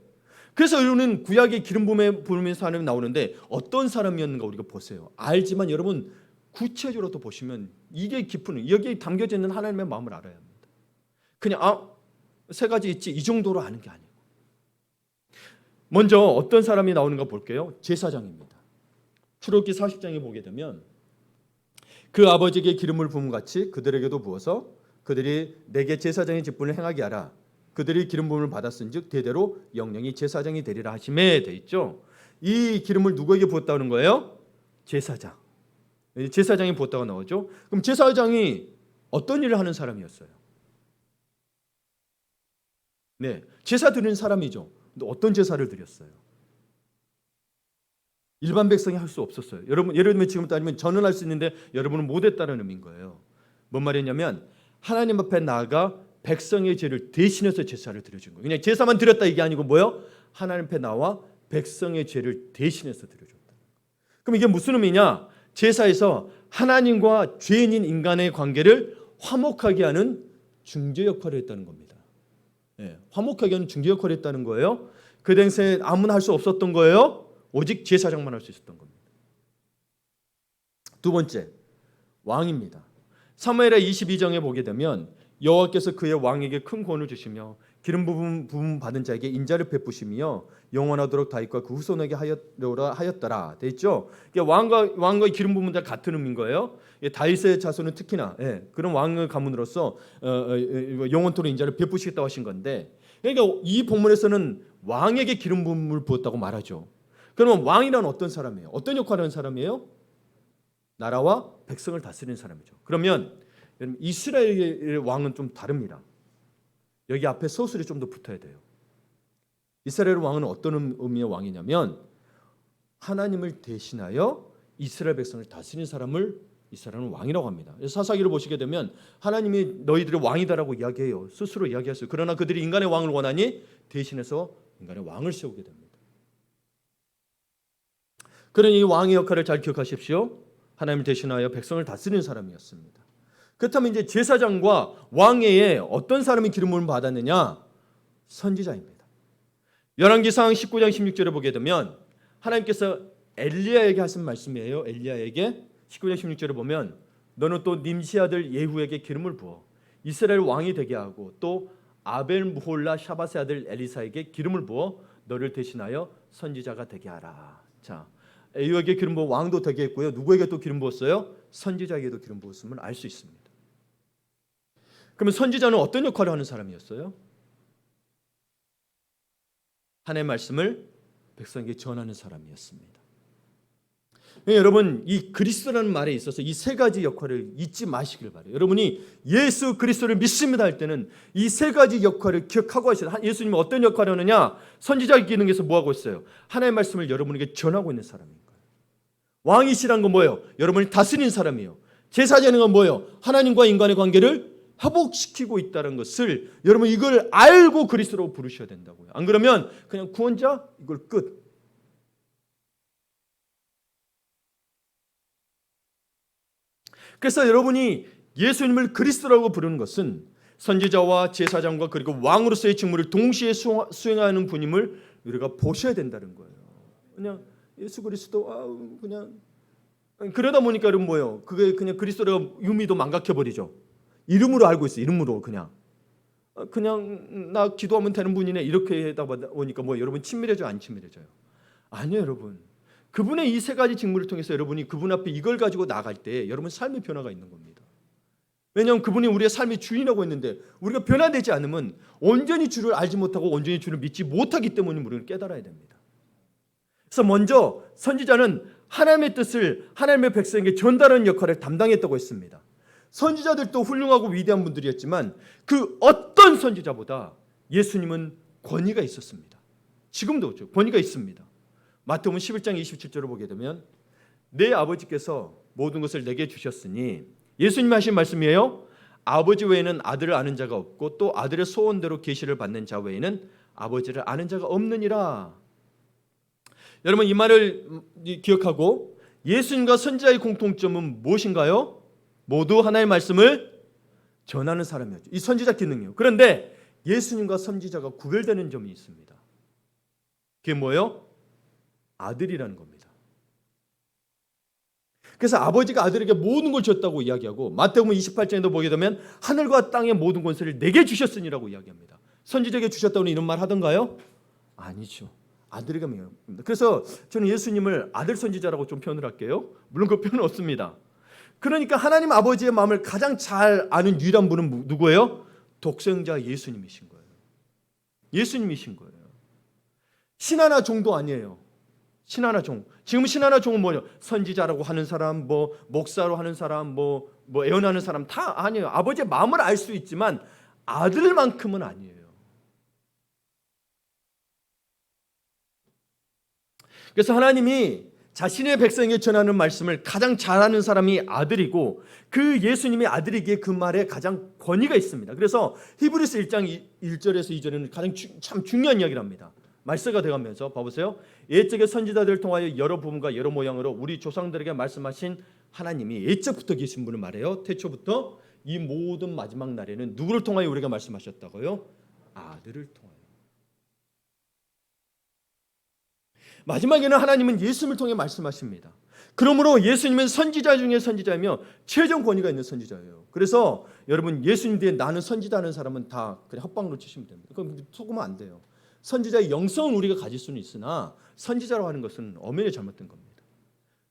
Speaker 1: 그래서 우리는 구약의 기름 부음의 사람이 나오는데 어떤 사람이었는가 우리가 보세요. 알지만 여러분 구체적으로 또 보시면 이게 깊은, 여기에 담겨져 있는 하나님의 마음을 알아야 합니다. 그냥 세 가지 있지 이 정도로 아는 게 아니고, 먼저 어떤 사람이 나오는가 볼게요. 제사장입니다. 출애굽기 40장에 보게 되면 그 아버지에게 기름을 부음 같이 그들에게도 부어서 그들이 내게 제사장의 직분을 행하게 하라. 그들이 기름 부음을 받았은즉 대대로 영영이 제사장이 되리라 하심에 돼 있죠. 이 기름을 누구에게 부었다는 거예요? 제사장. 제사장이 부었다고 나오죠. 그럼 제사장이 어떤 일을 하는 사람이었어요? 네, 제사 드리는 사람이죠. 근데 어떤 제사를 드렸어요? 일반 백성이 할 수 없었어요. 여러분, 예를 들면 지금 따지면 저는 할 수 있는데 여러분은 못했다는 의미인 거예요. 뭔 말이냐면 하나님 앞에 나아가 백성의 죄를 대신해서 제사를 드려준 거예요. 그냥 제사만 드렸다 이게 아니고 뭐요? 하나님 앞에 나와 백성의 죄를 대신해서 드려줬다. 그럼 이게 무슨 의미냐? 제사에서 하나님과 죄인인 인간의 관계를 화목하게 하는 중재 역할을 했다는 겁니다. 네, 화목하게 하는 중재 역할을 했다는 거예요. 그 당시에 아무나 할 수 없었던 거예요. 오직 제사장만 할 수 있었던 겁니다. 두 번째, 왕입니다. 사무엘하 22장에 보게 되면 여호와께서 그의 왕에게 큰 권을 주시며 기름 부음 받은 자에게 인자를 베푸시며 영원하도록 다윗과 그 후손에게 하였더라. 돼 있죠? 왕과 기름 부음은 다 같은 의미인 거예요. 다윗의 자손은 특히나 그런 왕의 가문으로서 영원토록 인자를 베푸시겠다고 하신 건데, 그러니까 이 본문에서는 왕에게 기름 부음을 부었다고 말하죠. 그러면 왕이란 어떤 사람이에요? 어떤 역할을 하는 사람이에요? 나라와 백성을 다스리는 사람이죠. 그러면 이스라엘의 왕은 좀 다릅니다. 여기 앞에 서술이 좀 더 붙어야 돼요. 이스라엘 왕은 어떤 의미의 왕이냐면 하나님을 대신하여 이스라엘 백성을 다스리는 사람을 이스라엘은 왕이라고 합니다. 사사기를 보시게 되면 하나님이 너희들의 왕이다라고 이야기해요. 스스로 이야기했어요. 그러나 그들이 인간의 왕을 원하니 대신해서 인간의 왕을 세우게 됩니다. 그러니 이 왕의 역할을 잘 기억하십시오. 하나님을 대신하여 백성을 다스리는 사람이었습니다. 그렇다면 이제 제사장과 왕외에 어떤 사람이 기름부음을 받았느냐? 선지자입니다. 열왕기상 19장 16절에 보게 되면 하나님께서 엘리야에게 하신 말씀이에요. 엘리야에게 19장 16절에 보면 너는 또 님시 아들 예후에게 기름을 부어 이스라엘 왕이 되게 하고 또 아벨 무홀라 샤밧의 아들 엘리사에게 기름을 부어 너를 대신하여 선지자가 되게 하라. 자, 예후에게 기름 부어 왕도 되게 했고요. 누구에게 또 기름 부었어요? 선지자에게도 기름 부었음을 알 수 있습니다. 그러면 선지자는 어떤 역할을 하는 사람이었어요? 하나님의 말씀을 백성에게 전하는 사람이었습니다. 여러분, 이 그리스도라는 말에 있어서 이 세 가지 역할을 잊지 마시길 바라요. 여러분이 예수 그리스도를 믿습니다 할 때는 이 세 가지 역할을 기억하고 하셔야 돼요. 예수님은 어떤 역할을 하느냐? 선지자 기능에서 뭐하고 있어요? 하나님의 말씀을 여러분에게 전하고 있는 사람인 거예요. 왕이시란 건 뭐예요? 여러분을 다스리는 사람이에요. 제사장은 건 뭐예요? 하나님과 인간의 관계를 회복시키고 있다는 것을 여러분 이걸 알고 그리스도로 부르셔야 된다고요. 안 그러면 그냥 구원자 이걸 끝. 그래서 여러분이 예수님을 그리스도라고 부르는 것은 선지자와 제사장과 그리고 왕으로서의 직무를 동시에 수행하는 분임을 우리가 보셔야 된다는 거예요. 그냥 예수 그리스도 그냥 그러다 보니까 여러분 뭐예요? 그게 그냥 그리스도의 의미도 망각해 버리죠. 이름으로 알고 있어요. 이름으로 그냥 나 기도하면 되는 분이네 이렇게 하다 보니까 뭐 여러분 친밀해져요? 안 친밀해져요? 아니요, 여러분. 그분의 이 세 가지 직무를 통해서 여러분이 그분 앞에 이걸 가지고 나갈 때 여러분 삶의 변화가 있는 겁니다. 왜냐하면 그분이 우리의 삶의 주인이라고 했는데 우리가 변화되지 않으면 온전히 주를 알지 못하고 온전히 주를 믿지 못하기 때문에 우리는 깨달아야 됩니다. 그래서 먼저 선지자는 하나님의 뜻을 하나님의 백성에게 전달하는 역할을 담당했다고 했습니다. 선지자들도 훌륭하고 위대한 분들이었지만 그 어떤 선지자보다 예수님은 권위가 있었습니다. 지금도 그렇죠. 권위가 있습니다. 마태복음 11장 27절을 보게 되면 내 아버지께서 모든 것을 내게 주셨으니 예수님이 하신 말씀이에요. 아버지 외에는 아들을 아는 자가 없고 또 아들의 소원대로 계시를 받는 자 외에는 아버지를 아는 자가 없느니라. 여러분 이 말을 기억하고 예수님과 선지자의 공통점은 무엇인가요? 모두 하나님의 말씀을 전하는 사람이었죠. 이 선지자 기능이요. 그런데 예수님과 선지자가 구별되는 점이 있습니다. 그게 뭐예요? 아들이라는 겁니다. 그래서 아버지가 아들에게 모든 걸 줬다고 이야기하고 마태복음 28장에도 보게 되면 하늘과 땅의 모든 권세를 내게 주셨으니라고 이야기합니다. 선지자에게 주셨다고 이런 말 하던가요? 아니죠. 아들에게 합니다. 그래서 저는 예수님을 아들 선지자라고 좀 표현을 할게요. 물론 그 표현은 없습니다. 그러니까 하나님 아버지의 마음을 가장 잘 아는 유일한 분은 누구예요? 독생자 예수님이신 거예요. 예수님이신 거예요. 신 하나 정도 아니에요. 신하나 종. 지금 신하나 종은 뭐예요? 선지자라고 하는 사람, 뭐 목사로 하는 사람, 뭐 애원하는 사람 다 아니에요. 아버지의 마음을 알 수 있지만 아들만큼은 아니에요. 그래서 하나님이 자신의 백성에게 전하는 말씀을 가장 잘하는 사람이 아들이고 그 예수님이 아들이기에 그 말에 가장 권위가 있습니다. 그래서 히브리서 1장 1절에서 2절에는 가장 참 중요한 이야기를 합니다. 말세가 돼가면서 봐보세요. 옛적의 선지자들을 통하여 여러 부분과 여러 모양으로 우리 조상들에게 말씀하신 하나님이 옛적부터 계신 분을 말해요. 태초부터 이 모든 마지막 날에는 누구를 통하여 우리가 말씀하셨다고요? 아들을 통하여. 마지막에는 하나님은 예수님을 통해 말씀하십니다. 그러므로 예수님은 선지자 중에 선지자이며 최종 권위가 있는 선지자예요. 그래서 여러분 예수님 뒤에 나는 선지자라는 사람은 다 그냥 헛방으로 치시면 됩니다. 그럼 속으면 안 돼요. 선지자의 영성은 우리가 가질 수는 있으나 선지자라고 하는 것은 엄연히 잘못된 겁니다.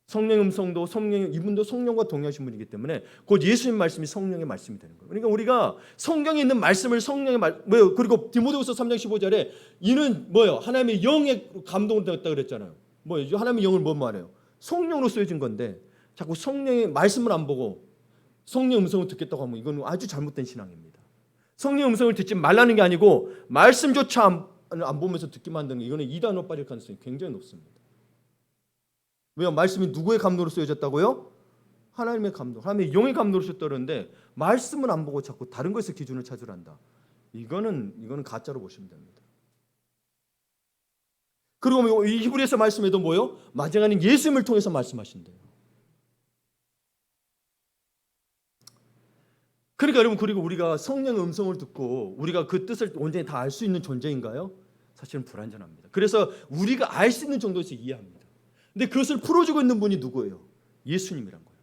Speaker 1: 성령의 음성도 이분도 성령과 동의하신 분이기 때문에 곧 예수님 말씀이 성령의 말씀이 되는 거예요. 그러니까 우리가 성경에 있는 말씀을 성령의 그리고 디모데후서 3장 15절에 이는 뭐예요? 하나님의 영의 감동을 되었다 그랬잖아요. 뭐예요? 하나님의 영을 뭐 말해요? 성령으로 쓰여진 건데 자꾸 성령의 말씀을 안 보고 성령의 음성을 듣겠다고 하면 이건 아주 잘못된 신앙입니다. 성령의 음성을 듣지 말라는 게 아니고 말씀조차 안 보면서 듣기만 한다는 게 이거는 이단으로 빠질 가능성이 굉장히 높습니다. 왜요? 말씀이 누구의 감동으로 쓰여졌다고요? 하나님의 감동, 하나님의 영의 감동으로 쓰였다 그러는데 말씀을 안 보고 자꾸 다른 것에서 기준을 찾으란다. 이거는 가짜로 보시면 됩니다. 그리고 이 히브리서 말씀에도 뭐요? 마지막에는 예수님을 통해서 말씀하신대요. 그러니까 여러분 그리고 우리가 성령의 음성을 듣고 우리가 그 뜻을 온전히 다 알 수 있는 존재인가요? 사실은 불완전합니다. 그래서 우리가 알 수 있는 정도에서 이해합니다. 근데 그것을 풀어주고 있는 분이 누구예요? 예수님이란 거예요.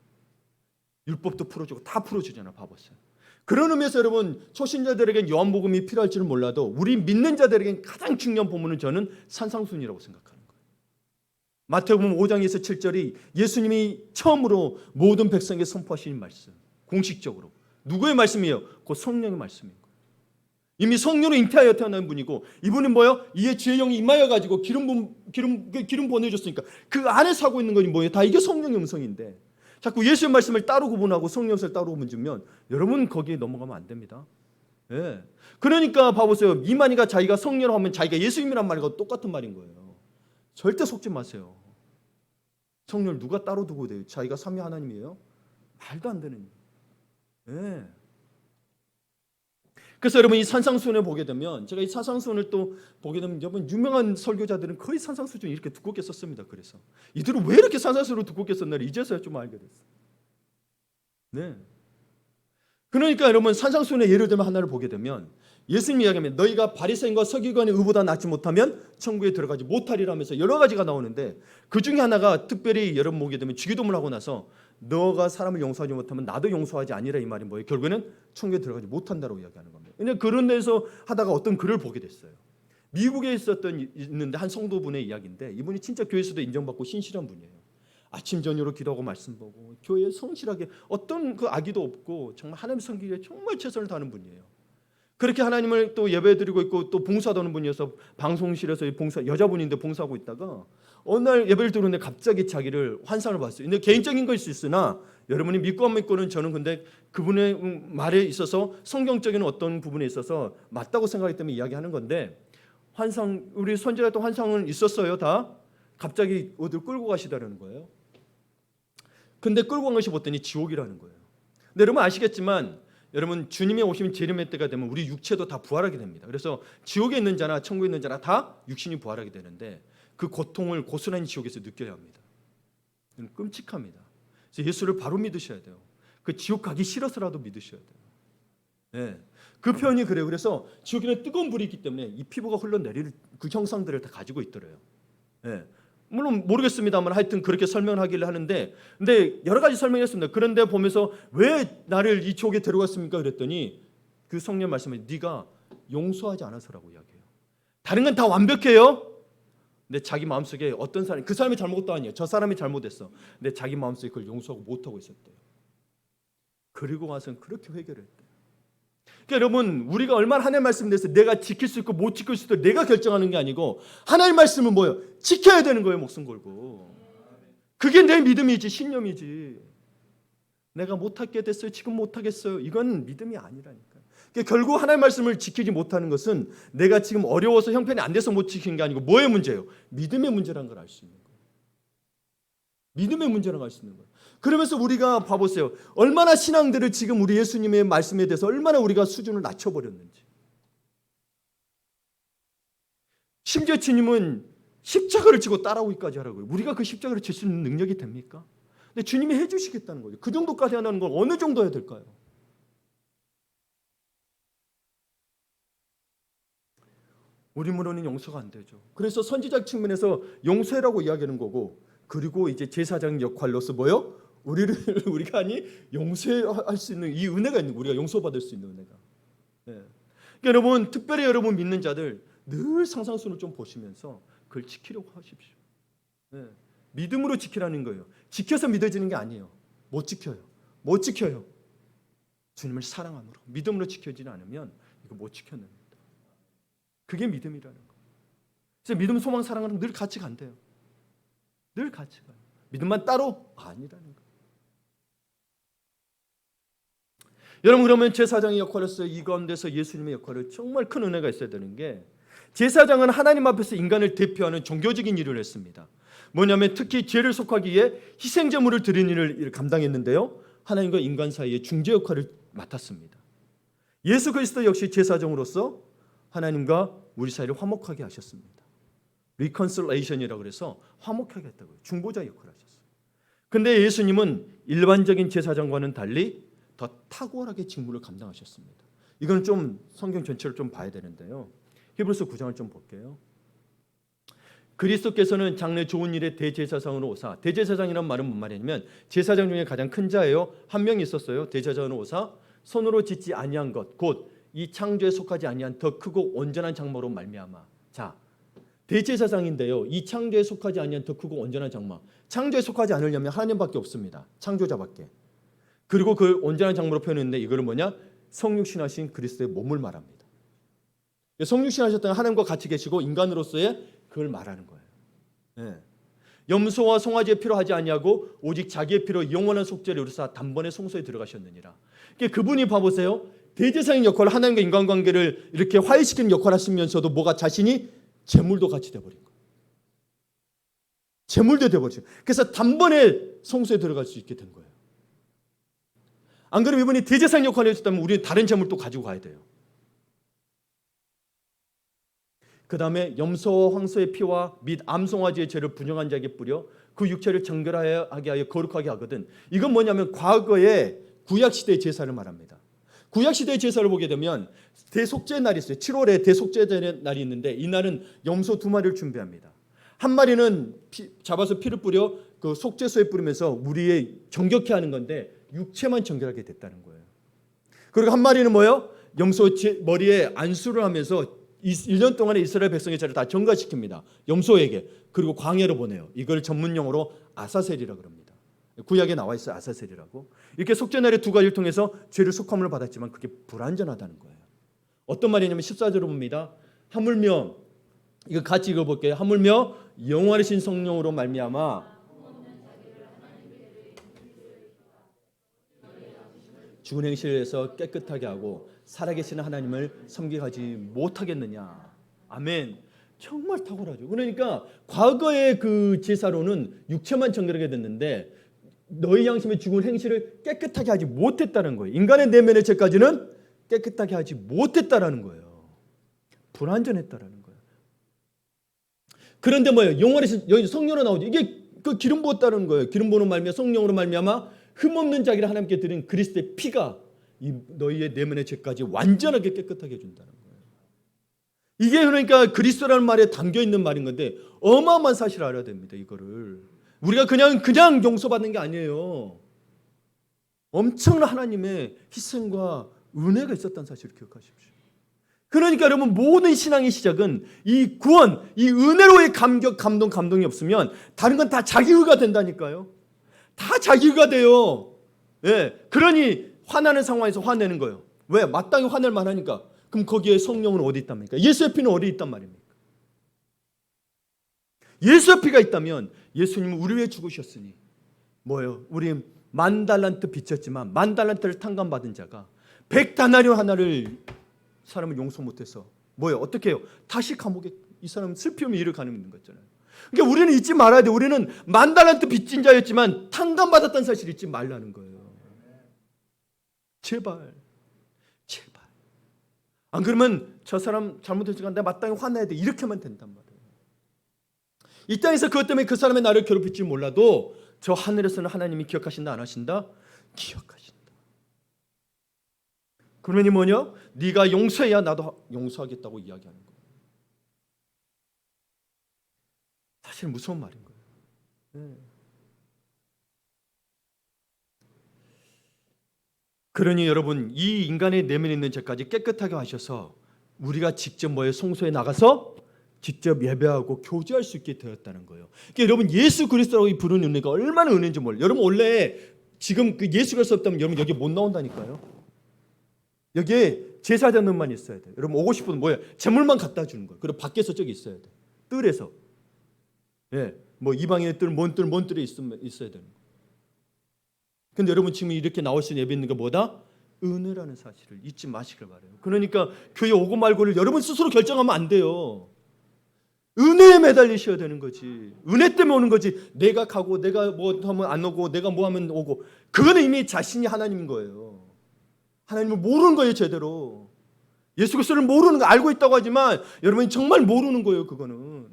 Speaker 1: 율법도 풀어주고 다 풀어주잖아. 봐보세요. 그런 의미에서 여러분 초신자들에겐 요한복음이 필요할 줄은 몰라도 우리 믿는 자들에겐 가장 중요한 본문은 저는 산상순이라고 생각하는 거예요. 마태복음 5장에서 7절이 예수님이 처음으로 모든 백성에게 선포하신 말씀, 공식적으로 누구의 말씀이에요? 곧 성령의 말씀이에요. 이미 성령으로 잉태하여 태어난 분이고 이분은 뭐예요? 이에 주의 영이 임하여 가지고 기름 보내줬으니까 그 안에 사고 있는 건 뭐예요? 다 이게 성령의 음성인데 자꾸 예수의 말씀을 따로 구분하고 성령을 따로 구분주면 여러분 거기에 넘어가면 안 됩니다. 예. 그러니까 봐보세요. 이만희가 자기가 성령이라고 하면 자기가 예수님이란 말과 똑같은 말인 거예요. 절대 속지 마세요. 성령을 누가 따로 두고 돼요? 자기가 삼위 하나님이에요? 말도 안 되는 일이에요. 예. 그래서 여러분 이 산상수훈을 보게 되면 제가 이 산상수훈을 또 보게 되면 여러분 유명한 설교자들은 거의 산상수훈을 이렇게 두껍게 썼습니다. 그래서 이들은 왜 이렇게 산상수훈을 두껍게 썼나를 이제서야 좀 알게 됐어요. 네. 그러니까 여러분 산상수훈의 예를 들면 하나를 보게 되면 예수님 이야기하면 너희가 바리새인과 서기관의 의보다 낫지 못하면 천국에 들어가지 못하리라면서 여러 가지가 나오는데 그 중에 하나가 특별히 여러분 보게 되면 주기도문을 하고 나서 너가 사람을 용서하지 못하면 나도 용서하지 아니라 이 말이 뭐예요? 결국에는 천국에 들어가지 못한다고 이야기하는 겁니다. 근데 그런 데서 하다가 어떤 글을 보게 됐어요. 미국에 있는데 한 성도분의 이야기인데 이분이 진짜 교회에서도 인정받고 신실한 분이에요. 아침 저녁으로 기도하고 말씀 보고 교회에 성실하게 어떤 그 악의도 없고 정말 하나님 섬기기에 정말 최선을 다하는 분이에요. 그렇게 하나님을 또 예배드리고 있고 또 봉사도 하는 분이어서 방송실에서 여자분인데 봉사하고 있다가 어느 날 예배를 드리는데 갑자기 자기를 환상을 봤어요. 근데 개인적인 것일 수 있으나 여러분이 믿고 안 믿고는 저는 근데 그분의 말에 있어서 성경적인 어떤 부분에 있어서 맞다고 생각하기 때문에 이야기하는 건데 환상 우리 선지자도 환상은 있었어요. 다 갑자기 어딜 끌고 가시다라는 거예요. 근데 끌고 간 것이 봤더니 지옥이라는 거예요. 근데 여러분 아시겠지만 여러분 주님이 오시면 재림의 때가 되면 우리 육체도 다 부활하게 됩니다. 그래서 지옥에 있는 자나 천국에 있는 자나 다 육신이 부활하게 되는데 그 고통을 고스란히 지옥에서 느껴야 합니다. 끔찍합니다. 그래서 예수를 바로 믿으셔야 돼요. 그 지옥 가기 싫어서라도 믿으셔야 돼요. 네. 그 표현이 그래요. 그래서 지옥에는 뜨거운 불이 있기 때문에 이 피부가 흘러내릴 그 형상들을 다 가지고 있더래요. 네. 물론 모르겠습니다만 하여튼 그렇게 설명하기를 하는데 근데 여러 가지 설명했습니다. 그런데 보면서 왜 나를 이 지옥에 데려갔습니까? 그랬더니 그 성령 말씀에 네가 용서하지 않아서라고 이야기해요. 다른 건 다 완벽해요. 근데 자기 마음속에 어떤 사람이 그 사람이 잘못도 아니에요. 저 사람이 잘못했어. 근데 자기 마음속에 그걸 용서하고 못하고 있었대요. 그리고 와서는 그렇게 회개를 했대요. 그러니까 여러분, 우리가 얼마나 하나님 말씀에 대해서 내가 지킬 수 있고 못 지킬 수 있도 내가 결정하는 게 아니고 하나님 말씀은 뭐예요? 지켜야 되는 거예요. 목숨 걸고. 그게 내 믿음이지, 신념이지. 내가 못하게 됐어요. 지금 못하겠어요. 이건 믿음이 아니라니까. 그러니까 결국 하나님 말씀을 지키지 못하는 것은 내가 지금 어려워서 형편이 안 돼서 못 지키는 게 아니고 뭐의 문제예요? 믿음의 문제라는 걸 알 수 있는 거예요. 믿음의 문제라고 알 수 있는 거예요. 그러면서 우리가 봐보세요. 얼마나 신앙들을 지금 우리 예수님의 말씀에 대해서 얼마나 우리가 수준을 낮춰버렸는지. 심지어 주님은 십자가를 지고 따라오기까지 하라고요. 우리가 그 십자가를 질 수 있는 능력이 됩니까? 근데 주님이 해주시겠다는 거죠. 그 정도까지 하는 건 어느 정도 해야 될까요? 우리으로는 용서가 안 되죠. 그래서 선지자 측면에서 용서라고 이야기하는 거고, 그리고 이제 제사장 역할로서 뭐요? 우리가 아니 용서할 수 있는 이 은혜가 있는, 우리가 용서받을 수 있는 은혜가. 네. 그러니까 여러분, 특별히 여러분 믿는 자들 늘 상상순을 좀 보시면서 그걸 지키려고 하십시오. 네. 믿음으로 지키라는 거예요. 지켜서 믿어지는 게 아니에요. 못 지켜요. 못 지켜요. 주님을 사랑함으로 믿음으로 지켜지지 않으면 이거 못 지켜냅니다. 그게 믿음이라는 거예요. 그래서 믿음, 소망, 사랑은 늘 같이 간대요. 늘 같이 가요. 믿음만 따로 아니라는 거예요. 여러분, 그러면 제사장의 역할로서 이 가운데서 예수님의 역할을 정말 큰 은혜가 있어야 되는 게, 제사장은 하나님 앞에서 인간을 대표하는 종교적인 일을 했습니다. 뭐냐면 특히 죄를 속하기 위해 희생제물을 드리는 일을 감당했는데요, 하나님과 인간 사이의 중재 역할을 맡았습니다. 예수 그리스도 역시 제사장으로서 하나님과 우리 사이를 화목하게 하셨습니다. 리컨실레이션이라고 그래서 화목하게 했다고요. 중보자 역할을 하셨어요. 근데 예수님은 일반적인 제사장과는 달리 더 탁월하게 직무를 감당하셨습니다. 이건 좀 성경 전체를 좀 봐야 되는데요. 히브리서 9장을 좀 볼게요. 그리스도께서는 장래 좋은 일의 대제사장으로 오사, 대제사장이란 말은 뭔 말이냐면 제사장 중에 가장 큰 자예요. 한 명이 있었어요. 대제사장으로 오사 손으로 짓지 아니한 것, 곧 이 창조에 속하지 아니한 더 크고 온전한 장막으로 말미암아. 자, 대제사장인데요, 이 창조에 속하지 아니한 더 크고 온전한 장막. 창조에 속하지 않으려면 하나님밖에 없습니다. 창조자밖에. 그리고 그 온전한 장막으로 표현했는데 이거는 뭐냐? 성육신하신 그리스도의 몸을 말합니다. 성육신하셨던 하나님과 같이 계시고 인간으로서의 그걸 말하는 거예요. 네. 염소와 송아지의 피로 하지 아니하고 오직 자기의 피로 영원한 속죄를 이루사 단번에 송소에 들어가셨느니라. 그러니까 그분이 봐보세요. 대제사장의 역할을, 하나님과 인간관계를 이렇게 화해시키는 역할을 하시면서도 뭐가 자신이 제물도 같이 돼버린 거예요. 제물도 돼버리죠. 그래서 단번에 송소에 들어갈 수 있게 된 거예요. 안 그러면 이분이 대제사장 역할을 했었다면 우리는 다른 제물도 가지고 가야 돼요. 그 다음에 염소와 황소의 피와 및 암송아지의 죄를 분영한 자에게 뿌려 그 육체를 정결하게 하여 거룩하게 하거든. 이건 뭐냐면 과거의 구약시대의 제사를 말합니다. 구약시대의 제사를 보게 되면 대속죄의 날이 있어요. 7월에 대속죄의 날이 있는데 이 날은 염소 2마리를 준비합니다. 한 마리는 잡아서 피를 뿌려 그 속죄소에 뿌리면서 우리의 정결케 하는 건데 육체만 정결하게 됐다는 거예요. 그리고 한 마리는 뭐예요? 염소 머리에 안수를 하면서 1년 동안의 이스라엘 백성의 죄를 다 정결시킵니다. 염소에게. 그리고 광야로 보내요. 이걸 전문 용어로 아사셀이라고 합니다. 구약에 나와 있어요. 아사셀이라고. 이렇게 속죄날의 2가지를 통해서 죄를 속함을 받았지만 그게 불완전하다는 거예요. 어떤 말이냐면 14절로 봅니다. 하물며, 이거 같이 읽어볼게요. 하물며 영원하신 성령으로 말미암아 죽은 행실을 해서 깨끗하게 하고 살아계시는 하나님을 섬기지 못하겠느냐. 아멘. 정말 탁월하죠. 그러니까 과거의 그 제사로는 육체만 정결하게 됐는데 너희 양심의 죽은 행실을 깨끗하게 하지 못했다는 거예요. 인간의 내면의 죄까지는 깨끗하게 하지 못했다라는 거예요. 불완전했다라는 거예요. 그런데 뭐예요? 영원히 여기 성령으로 나오죠. 이게 그 기름 부었다는 거예요. 기름 부는 말미암아 성령으로 말미암아 흠없는 자기를 하나님께 드린 그리스도의 피가 이 너희의 내면의 죄까지 완전하게 깨끗하게 해준다는 거예요. 이게 그러니까 그리스도라는 말에 담겨 있는 말인 건데 어마어마한 사실을 알아야 됩니다. 이거를 우리가 그냥 용서받는 게 아니에요. 엄청난 하나님의 희생과 은혜가 있었다는 사실을 기억하십시오. 그러니까 여러분 모든 신앙의 시작은 이 구원, 이 은혜로의 감동이 없으면 다른 건 다 자기의가 된다니까요. 다 자기의가 돼요. 예, 그러니 화나는 상황에서 화내는 거예요. 왜? 마땅히 화낼 만하니까. 그럼 거기에 성령은 어디 있단 말입니까? 예수의 피는 어디 있단 말입니까? 예수의 피가 있다면 예수님은 우리 위해 죽으셨으니 뭐예요? 우리 10,000달란트 빚졌지만 10,000달란트를 탕감받은 자가 100다나리온 하나를 사람을 용서 못해서 뭐예요? 어떻게 해요? 다시 감옥에 이 사람은 슬픔의 일을 가는 거잖아요. 그러니까 우리는 잊지 말아야 돼. 우리는 10,000달란트 빚진 자였지만 탕감받았다는 사실을 잊지 말라는 거예요. 제발. 안 그러면 저 사람 잘못했으니까 내가 마땅히 화내야 돼. 이렇게만 된단 말이에요. 이 땅에서 그것 때문에 그 사람의 나를 괴롭힐지 몰라도 저 하늘에서는 하나님이 기억하신다 안 하신다? 기억하신다. 그러면 이 뭐냐? 네가 용서해야 나도 용서하겠다고 이야기하는 거예요. 사실 무서운 말인 거예요. 네. 그러니 여러분 이 인간의 내면에 있는 죄까지 깨끗하게 하셔서 우리가 직접 송소에 나가서 직접 예배하고 교제할 수 있게 되었다는 거예요. 그러니까 여러분 예수 그리스도라고 부르는 은혜가 얼마나 은혜인지 몰라요. 여러분 원래 지금 그 예수 그리스도 없다면 여러분 여기 못 나온다니까요. 여기에 제사장들만 있어야 돼요. 여러분 오고 싶으면 뭐예요? 제물만 갖다 주는 거예요. 그리고 밖에서 저기 있어야 돼요. 뜰에서. 예, 뭐 이방인의 뜰, 뭔 뜰에 있어야 되는 거예요. 근데 여러분 지금 이렇게 나올 수 있는 예배 있는 게 뭐다? 은혜라는 사실을 잊지 마시길 바라요. 그러니까 교회 오고 말고를 여러분 스스로 결정하면 안 돼요. 은혜에 매달리셔야 되는 거지. 은혜 때문에 오는 거지. 내가 가고 내가 뭐 하면 안 오고 내가 뭐 하면 오고. 그거는 이미 자신이 하나님인 거예요. 하나님을 모르는 거예요, 제대로. 예수 그리스도를 모르는 거 알고 있다고 하지만 여러분이 정말 모르는 거예요, 그거는.